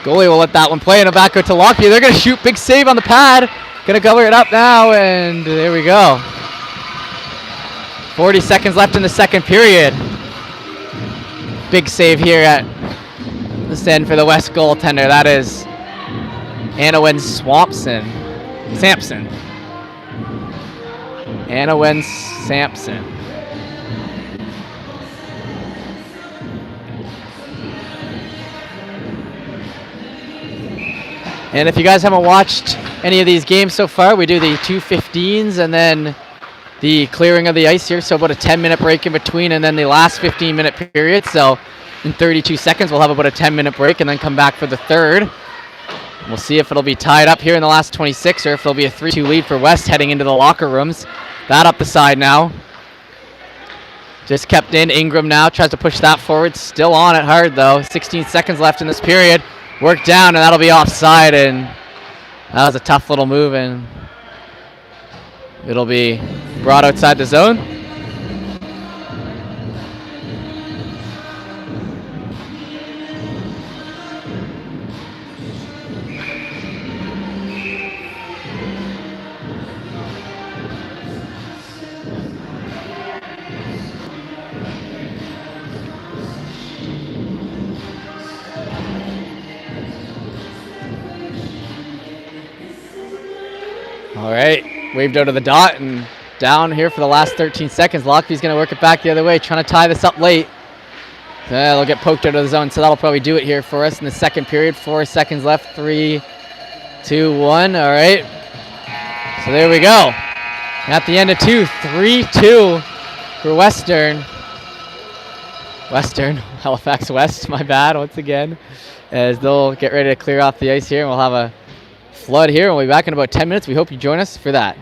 Speaker 1: goalie will let that one play, and it'll back out to Lockview. They're going to shoot, big save on the pad. Going to cover it up now, and there we go. 40 seconds left in the second period. Big save here at the end for the West goaltender. That is Anna Wen Sampson. Anna Wen Sampson. And if you guys haven't watched any of these games so far, we do the 2:15s and then the clearing of the ice here. So about a 10-minute break in between and then the last 15-minute period. So in 32 seconds, we'll have about a 10-minute break and then come back for the third. We'll see if it'll be tied up here in the last 26 or if there'll be a 3-2 lead for West heading into the locker rooms. That up the side now. Just kept in. Ingram now tries to push that forward. Still on it hard though. 16 seconds left in this period. Work down and that'll be offside, and that was a tough little move and it'll be brought outside the zone. All right, waved out of the dot and down here for the last 13 seconds. Lockview's going to work it back the other way, trying to tie this up late. They'll get poked out of the zone, so that'll probably do it here for us in the second period. 4 seconds left, 3, 2, 1. All right, so there we go. At the end of 2, 3-2 for Western. Halifax West, my bad, once again, as they'll get ready to clear off the ice here, and we'll have a flood here. We'll be back in about 10 minutes. We hope you join us for that.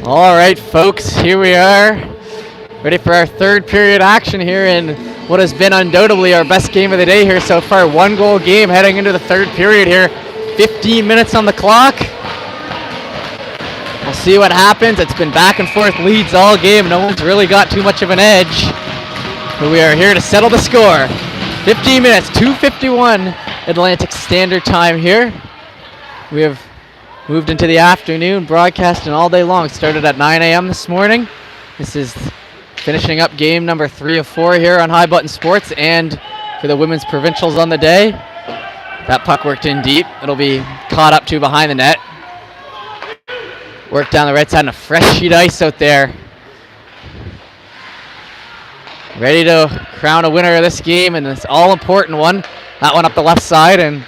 Speaker 1: All right, folks, here we are, ready for our third period action here in what has been undoubtedly our best game of the day here so far. 1-goal game heading into the third period here. 15 minutes on the clock. We'll see what happens. It's been back and forth leads all game. No one's really got too much of an edge. But we are here to settle the score. 15 minutes, 2:51 Atlantic Standard Time here. We have moved into the afternoon, broadcasting all day long. Started at 9 a.m. this morning. This is finishing up game number 3 of 4 here on High Button Sports and for the women's provincials on the day. That puck worked in deep. It'll be caught up to behind the net. Work down the right side and a fresh sheet ice out there. Ready to crown a winner of this game, and this all-important one. That one up the left side and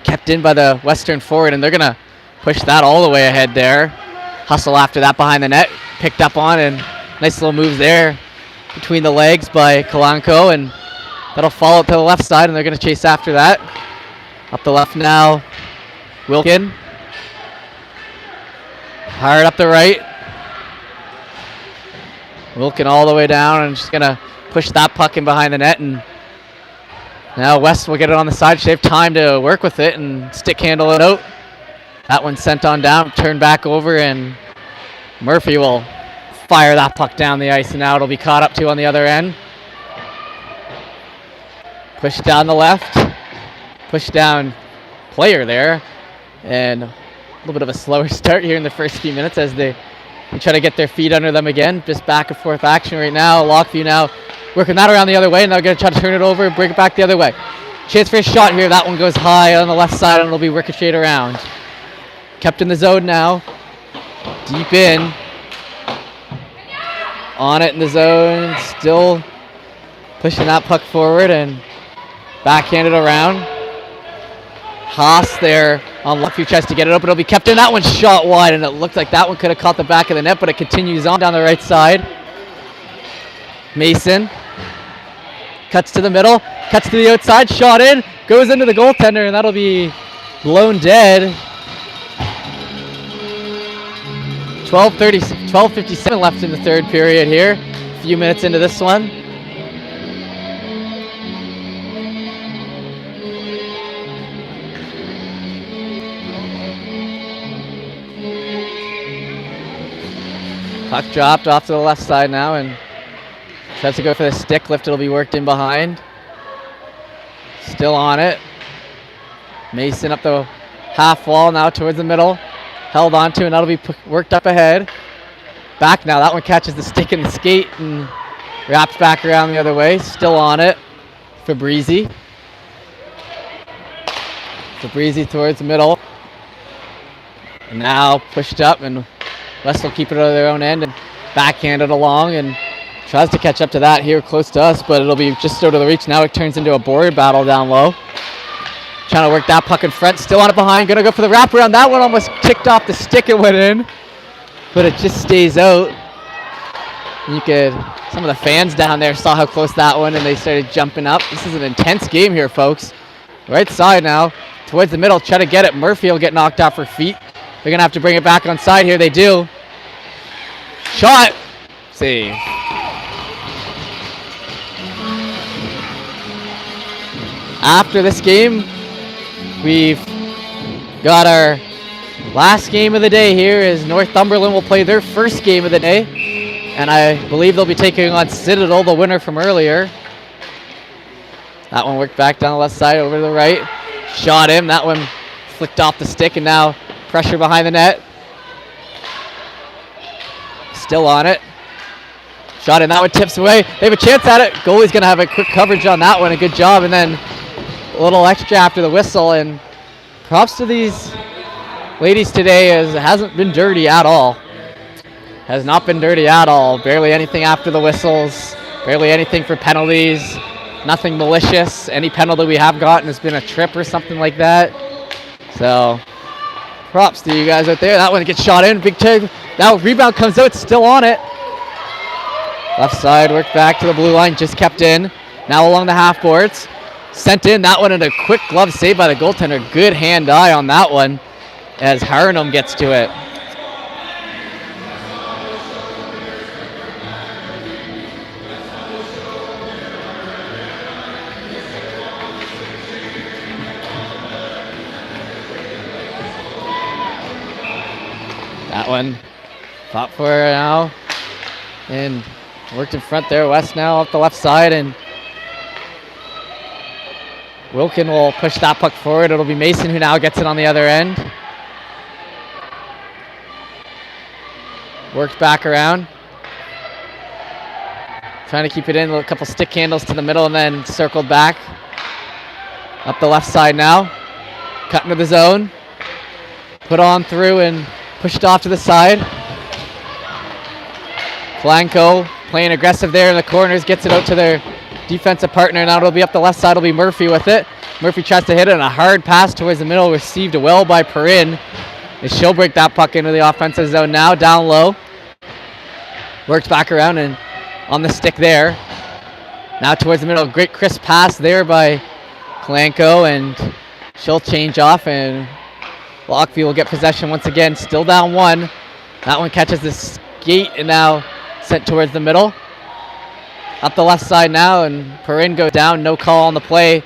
Speaker 1: kept in by the Western forward, and they're going to push that all the way ahead there. Hustle after that behind the net. Picked up on, and nice little moves there between the legs by Kalanko, and that'll follow to the left side, and they're going to chase after that. Up the left now, Wilkin. Hard up the right. Wilkin all the way down, and just going to push that puck in behind the net, and now West will get it on the side. She have time to work with it and stick handle it out. That one sent on down, turned back over, and Murphy will fire that puck down the ice, and now it'll be caught up to on the other end. Push down the left. Push down player there. And a little bit of a slower start here in the first few minutes as they try to get their feet under them again. Just back and forth action right now. Lockview now working that around the other way, and they're going to try to turn it over and bring it back the other way. Chance for a shot here. That one goes high on the left side, and it'll be ricocheted around. Kept in the zone now. Deep in. On it in the zone. Still pushing that puck forward and backhanded around. Haas there on Lockview tries to get it up. It'll be kept in. That one shot wide, and it looked like that one could have caught the back of the net, but it continues on down the right side. Mason cuts to the middle, cuts to the outside, shot in, goes into the goaltender, and that'll be blown dead. 12:57 left in the third period here. A few minutes into this one. Puck dropped off to the left side now, and tries to go for the stick lift. It'll be worked in behind. Still on it. Mason up the half wall now towards the middle. Held on to, and that'll be worked up ahead. Back now. That one catches the stick in the skate and wraps back around the other way. Still on it. Fabrizi. Fabrizi towards the middle. And now pushed up, and West will keep it out of their own end and backhanded along and tries to catch up to that here close to us, but it'll be just out of the reach. Now it turns into a board battle down low. Trying to work that puck in front. Still on it behind. Going to go for the wraparound. That one almost kicked off the stick. It went in, but it just stays out. Some of the fans down there saw how close that one, and they started jumping up. This is an intense game here, folks. Right side now. Towards the middle. Try to get it. Murphy will get knocked off her feet. They're going to have to bring it back on side here. They do. Shot. Save. After this game, we've got our last game of the day here as Northumberland will play their first game of the day. And I believe they'll be taking on Citadel, the winner from earlier. That one worked back down the left side over to the right. Shot him. That one flicked off the stick, and now pressure behind the net. Still on it. Shot in. That one tips away. They have a chance at it. Goalie's going to have a quick coverage on that one. A good job. And then a little extra after the whistle. And props to these ladies today, as it hasn't been dirty at all. Has not been dirty at all. Barely anything after the whistles. Barely anything for penalties. Nothing malicious. Any penalty we have gotten has been a trip or something like that. So props to you guys out there. That one gets shot in. Big tag. Now rebound comes out. Still on it. Left side worked back to the blue line. Just kept in. Now along the half boards. Sent in. That one in a quick glove save by the goaltender. Good hand-eye on that one as Harnum gets to it. that one. Fought for it now. And worked in front there. West now off the left side. And Wilkin will push that puck forward. It'll be Mason who now gets it on the other end. Worked back around. Trying to keep it in. A couple stick handles to the middle and then circled back. Up the left side now. Cut into the zone. Put on through and pushed off to the side. Blanco playing aggressive there in the corners. Gets it out to their defensive partner. Now it'll be up the left side. It'll be Murphy with it. Murphy tries to hit it, and a hard pass towards the middle. Received well by Perrin. And she'll break that puck into the offensive zone now. Down low. Works back around and on the stick there. Now towards the middle. Great crisp pass there by Kalanko, and she'll change off, and Lockview will get possession once again. Still down one. That one catches the skate and now sent towards the middle. Up the left side now, and Perrin goes down. No call on the play.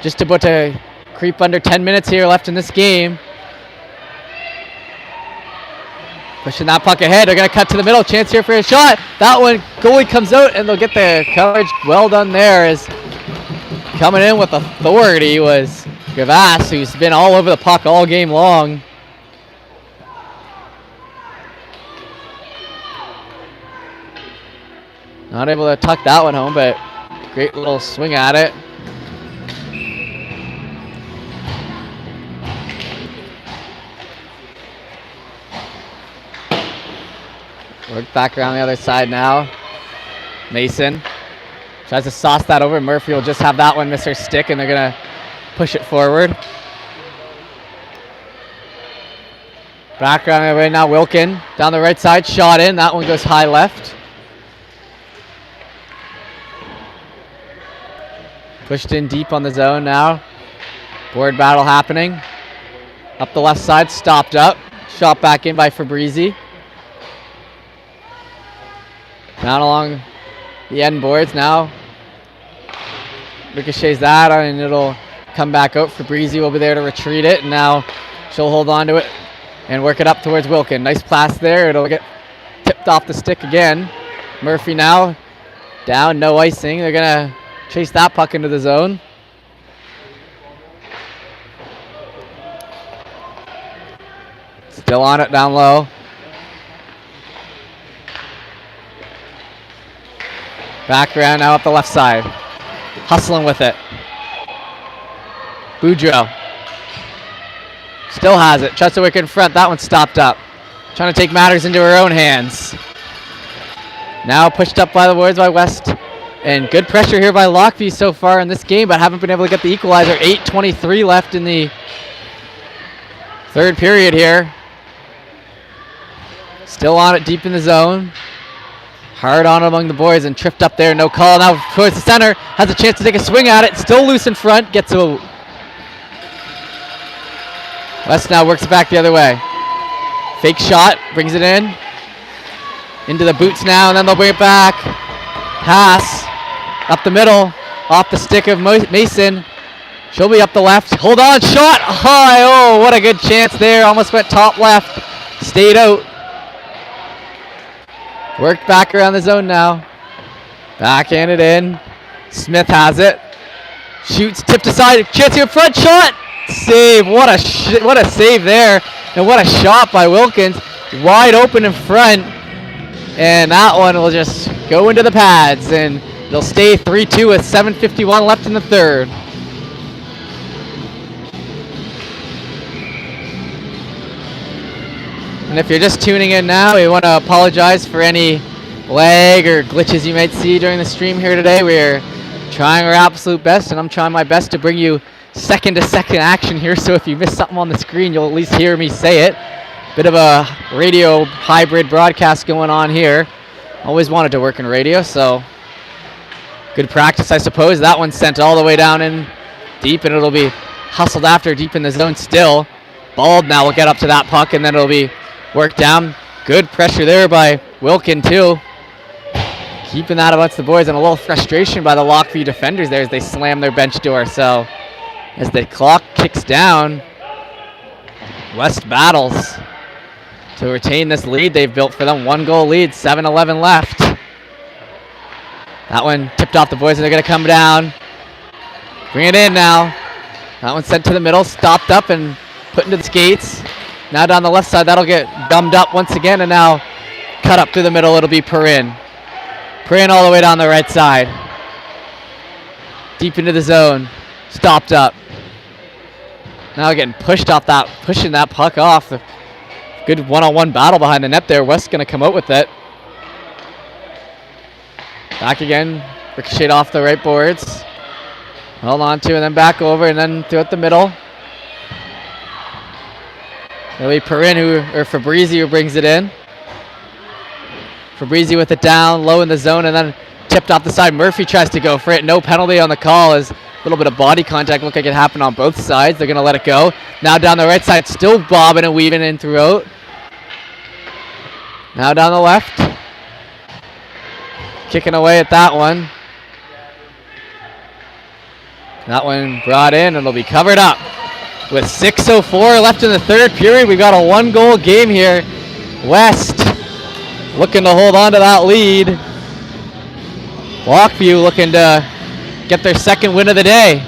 Speaker 1: Just about to creep under 10 minutes here left in this game. Pushing that puck ahead. They're going to cut to the middle. Chance here for a shot. That one, goalie comes out, and they'll get the coverage. Well done there, as coming in with authority was Gavass, who's been all over the puck all game long. Not able to tuck that one home, but great little swing at it. Work back around the other side now. Mason tries to sauce that over. Murphy will just have that one miss her stick, and they're going to push it forward. Back around the other way now. Wilkin down the right side. Shot in. That one goes high left. Pushed in deep on the zone now. Board battle happening. Up the left side. Stopped up. Shot back in by Fabrizi. Down along the end boards now. Ricochets that, and it'll come back out. Fabrizi will be there to retreat it, and now she'll hold on to it and work it up towards Wilkin. Nice pass there. It'll get tipped off the stick again. Murphy now down, no icing. They're going to chase that puck into the zone. Still on it down low. Back around now up the left side. Hustling with it. Boudreau. Still has it. Chesawick in front. That one stopped up. Trying to take matters into her own hands. Now pushed up by the boards by West. And good pressure here by Lockview so far in this game, but haven't been able to get the equalizer. 8:23 left in the third period here. Still on it deep in the zone. Hard on among the boys and tripped up there. No call. Now towards the center. Has a chance to take a swing at it. Still loose in front. Gets a... West now works it back the other way. Fake shot. Brings it in. Into the boots now, and then they'll bring it back. Pass. Up the middle. Off the stick of Mason. She'll be up the left. Hold on. Shot. High. Oh, what a good chance there. Almost went top left. Stayed out. Worked back around the zone now. Backhanded in. Smith has it. Shoots, tipped aside. Chance here in front. Shot. Save. What a save there. And what a shot by Wilkins. Wide open in front. And that one will just go into the pads. And they'll stay 3-2 with 7:51 left in the third. And if you're just tuning in now, we want to apologize for any lag or glitches you might see during the stream here today. We're trying our absolute best, and I'm trying my best to bring you second-to-second action here, so if you miss something on the screen, you'll at least hear me say it. Bit of a radio hybrid broadcast going on here. Always wanted to work in radio, so good practice, I suppose. That one's sent all the way down in deep, and it'll be hustled after deep in the zone still. Bald now will get up to that puck, and then it'll be worked down. Good pressure there by Wilkin, too. Keeping that amongst the boys, and a little frustration by the Lockview defenders there as they slam their bench door. So as the clock kicks down, West battles. to retain this lead they've built for them. 1-goal lead, 7:11 left. That one tipped off the boys, and they're going to come down. Bring it in now. That one sent to the middle, stopped up and put into the skates. Now down the left side, that'll get gummed up once again, and now cut up through the middle. It'll be Perrin. Perrin all the way down the right side. Deep into the zone. Stopped up. Now getting pushed off that, pushing that puck off. Good one-on-one battle behind the net there. West's going to come out with it. Back again. Ricochet off the right boards. Hold on to, and then back over, and then throughout the middle. It'll be Perrin or Fabrizi who brings it in. Fabrizi with it down, low in the zone, and then tipped off the side. Murphy tries to go for it. No penalty on the call, as a little bit of body contact looked like it happened on both sides. They're going to let it go. Now down the right side, still bobbing and weaving in throughout. Now down the left. Kicking away at that one. That one brought in, and it'll be covered up. With 6:04 left in the third period, we've got a 1-goal game here. West looking to hold on to that lead. Lockview looking to get their second win of the day.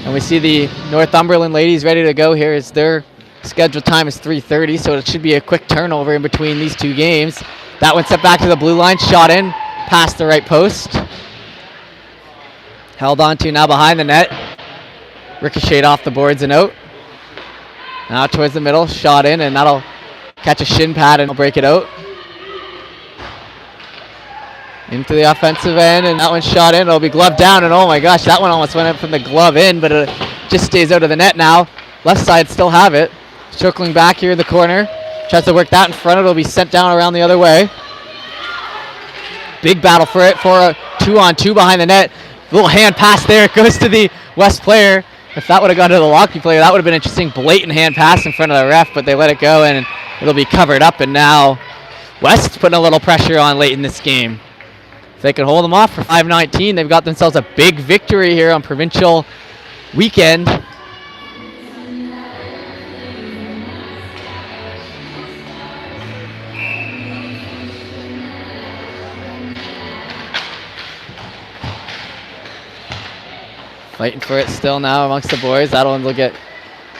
Speaker 1: And we see the Northumberland ladies ready to go here, as their scheduled time is 3:30, so it should be a quick turnover in between these two games. That one sent back to the blue line, shot in, past the right post. Held on to now behind the net. Ricocheted off the boards and out. Now towards the middle, shot in, and that'll catch a shin pad and break it out. Into the offensive end, and that one shot in. It'll be gloved down, and oh my gosh, that one almost went in from the glove in, but it just stays out of the net now. Left side still have it. Circling back here in the corner. Tries to work that in front. It'll be sent down around the other way. Big battle for it, for a 2-on-2 behind the net. Little hand pass there. It goes to the West player. If that would have gone to the Lockview player, that would have been interesting. Blatant hand pass in front of the ref, but they let it go, and it'll be covered up. And now West's putting a little pressure on late in this game. If they can hold them off for 5:19, they've got themselves a big victory here on provincial weekend. Fighting for it still now amongst the boys. That one will get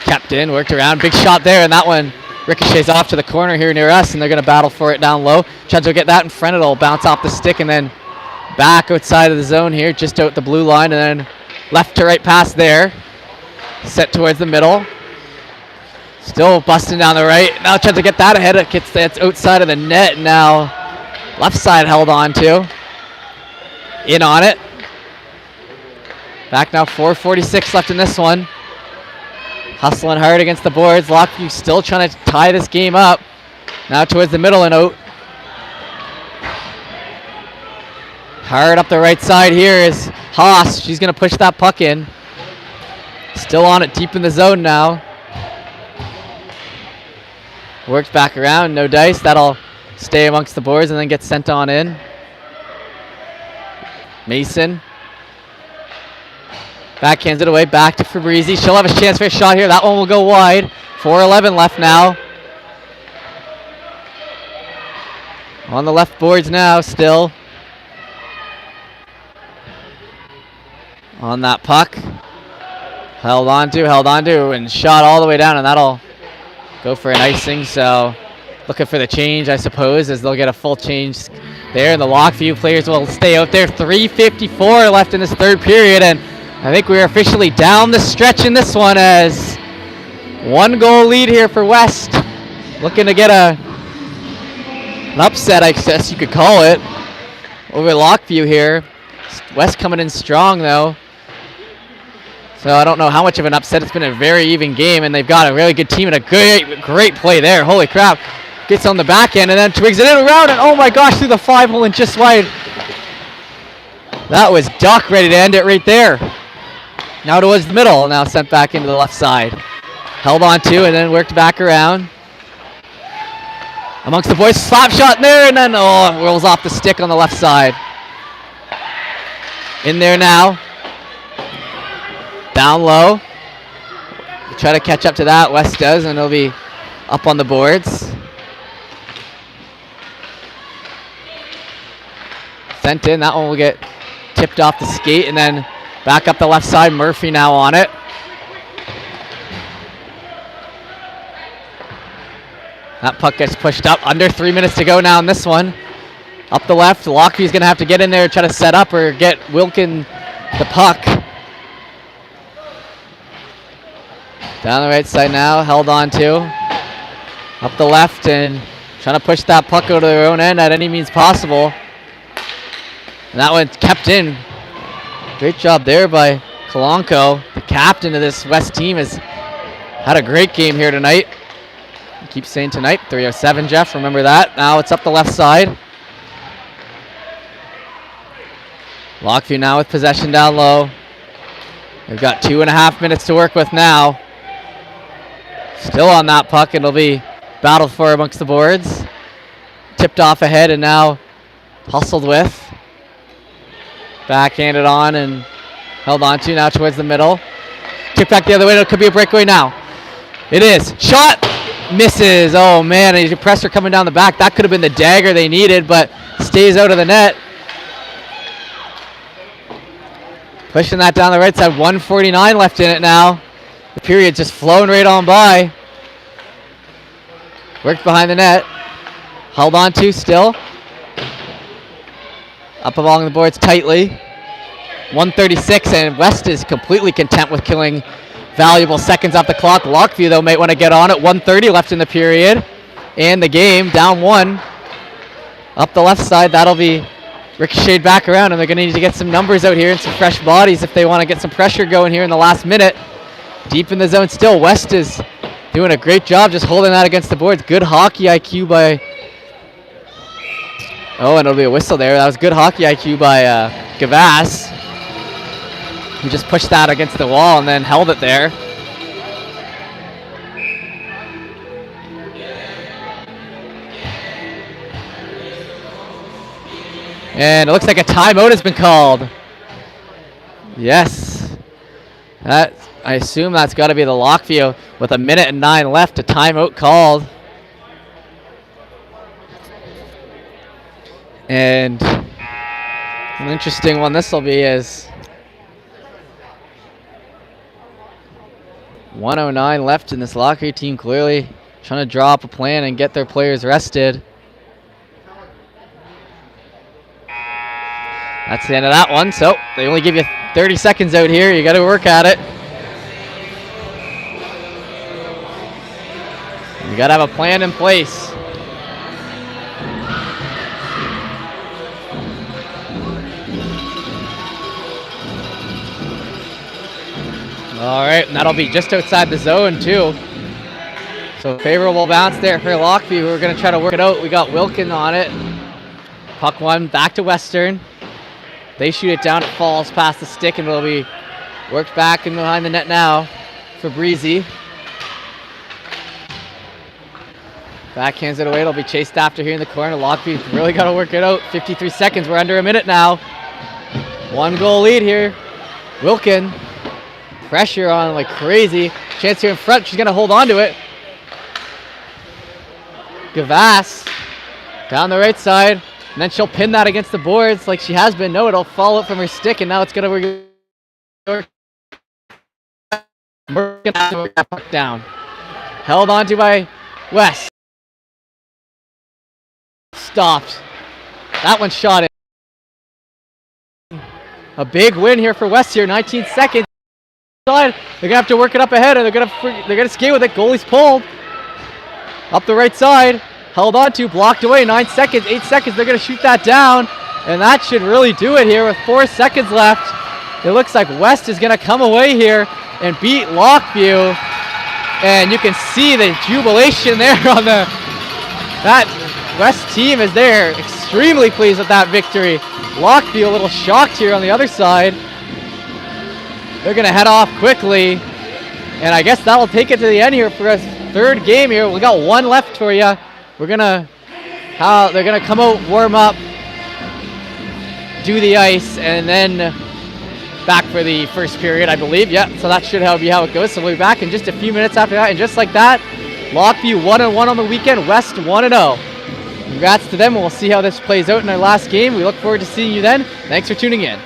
Speaker 1: kept in, worked around. Big shot there, and that one ricochets off to the corner here near us, and they're going to battle for it down low. Chance will get that in front. It'll bounce off the stick and then back outside of the zone here, just out the blue line, and then left to right pass there. Set towards the middle. Still busting down the right. Now Chance will get that ahead. It gets that's outside of the net. Now left side held on to. In on it. Back now, 4:46 left in this one. Hustling hard against the boards. Lockview still trying to tie this game up. Now towards the middle and out. Hard up the right side here is Haas. She's going to push that puck in. Still on it deep in the zone now. Works back around, no dice. That'll stay amongst the boards and then get sent on in. Mason. Backhands it away, back to Fabrizi. She'll have a chance for a shot here. That one will go wide. 4:11 left now. On the left boards now, still. On that puck. Held on to, and shot all the way down, and that'll go for an icing. So looking for the change, I suppose, as they'll get a full change there. And the Lockview players will stay out there. 3:54 left in this third period, and I think we're officially down the stretch in this one, as 1-goal lead here for West. Looking to get an upset, I guess you could call it, over Lockview here. West coming in strong, though. So I don't know how much of an upset. It's been a very even game, and they've got a really good team and a great play there. Holy crap. Gets on the back end and then twigs it in around, and oh my gosh, through the 5-hole and just wide. That was Duck ready to end it right there. Now towards the middle, now sent back into the left side. Held on to and then worked back around. Amongst the boys, slap shot there, and then rolls off the stick on the left side. In there now. Down low. Try to catch up to that, West does, and it'll be up on the boards. Sent in. That one will get tipped off the skate and then back up the left side. Murphy now on it. That puck gets pushed up. Under 3 minutes to go now in this one. Up the left. Lockview's going to have to get in there and try to set up or get Wilkin the puck. Down the right side now. Held on to. Up the left and trying to push that puck out of their own end at any means possible. And that one kept in. Great job there by Kalanko. The captain of this West team has had a great game here tonight. I keep saying tonight, 3:07, Jeff, remember that. Now it's up the left side. Lockview now with possession down low. They've got 2.5 minutes to work with now. Still on that puck, and it'll be battled for amongst the boards. Tipped off ahead and now hustled with. Backhanded on and held on to now towards the middle. Kick back the other way. It could be a breakaway now. It is. Shot. Misses. Oh, man. And pressure coming down the back. That could have been the dagger they needed, but stays out of the net. Pushing that down the right side. 1:49 left in it now. The period just flown right on by. Worked behind the net. Held on to still. Up along the boards tightly. 1:36, and West is completely content with killing valuable seconds off the clock. Lockview, though, might want to get on it. 1:30 left in the period. And the game, down 1. Up the left side, that'll be ricocheted back around, and they're going to need to get some numbers out here and some fresh bodies if they want to get some pressure going here in the last minute. Deep in the zone still. West is doing a great job just holding that against the boards. Good hockey IQ by... Oh, and it'll be a whistle there. That was good hockey IQ by Gavass. He just pushed that against the wall and then held it there. And it looks like a timeout has been called. Yes. That, I assume that's got to be the Lockview with 1:09 left. A timeout called. And an interesting one this will be is 1:09 left in this Lockview team, clearly trying to draw up a plan and get their players rested. That's the end of that one. So they only give you 30 seconds out here. You got to work at it. You got to have a plan in place. All right, and that'll be just outside the zone too. So favorable bounce there for Lockview. We're going to try to work it out. We got Wilkin on it. Puck one back to Western. They shoot it down. It falls past the stick and will be worked back and behind the net now for Breezy. Backhands it away. It'll be chased after here in the corner. Lockview really got to work it out. 53 seconds. We're under a minute now. 1 goal lead here. Wilkin. Pressure on like crazy. Chance here in front. She's going to hold on to it. Gavass down the right side. And then she'll pin that against the boards like she has been. No, it'll fall out from her stick, and now it's going to work that puck down. Held onto by West. Stopped. That one shot in. A big win here for West here. 19 seconds. They're gonna have to work it up ahead, and they're gonna skate with it. Goalie's pulled up the right side. Held on to, blocked away. 9 seconds, 8 seconds. They're gonna shoot that down, and that should really do it here with 4 seconds left. It looks like West is gonna come away here and beat Lockview, and you can see the jubilation there on that West team is there. Extremely pleased with that victory. Lockview a little shocked here on the other side. They're going to head off quickly, and I guess that'll take it to the end here for a third game here. We got one left for you. They're going to come out, warm up, do the ice, and then back for the first period, I believe. Yeah, so that should be how it goes. So we'll be back in just a few minutes after that, and just like that, Lockview 1-1 on the weekend, West 1-0. Congrats to them, and we'll see how this plays out in our last game. We look forward to seeing you then. Thanks for tuning in.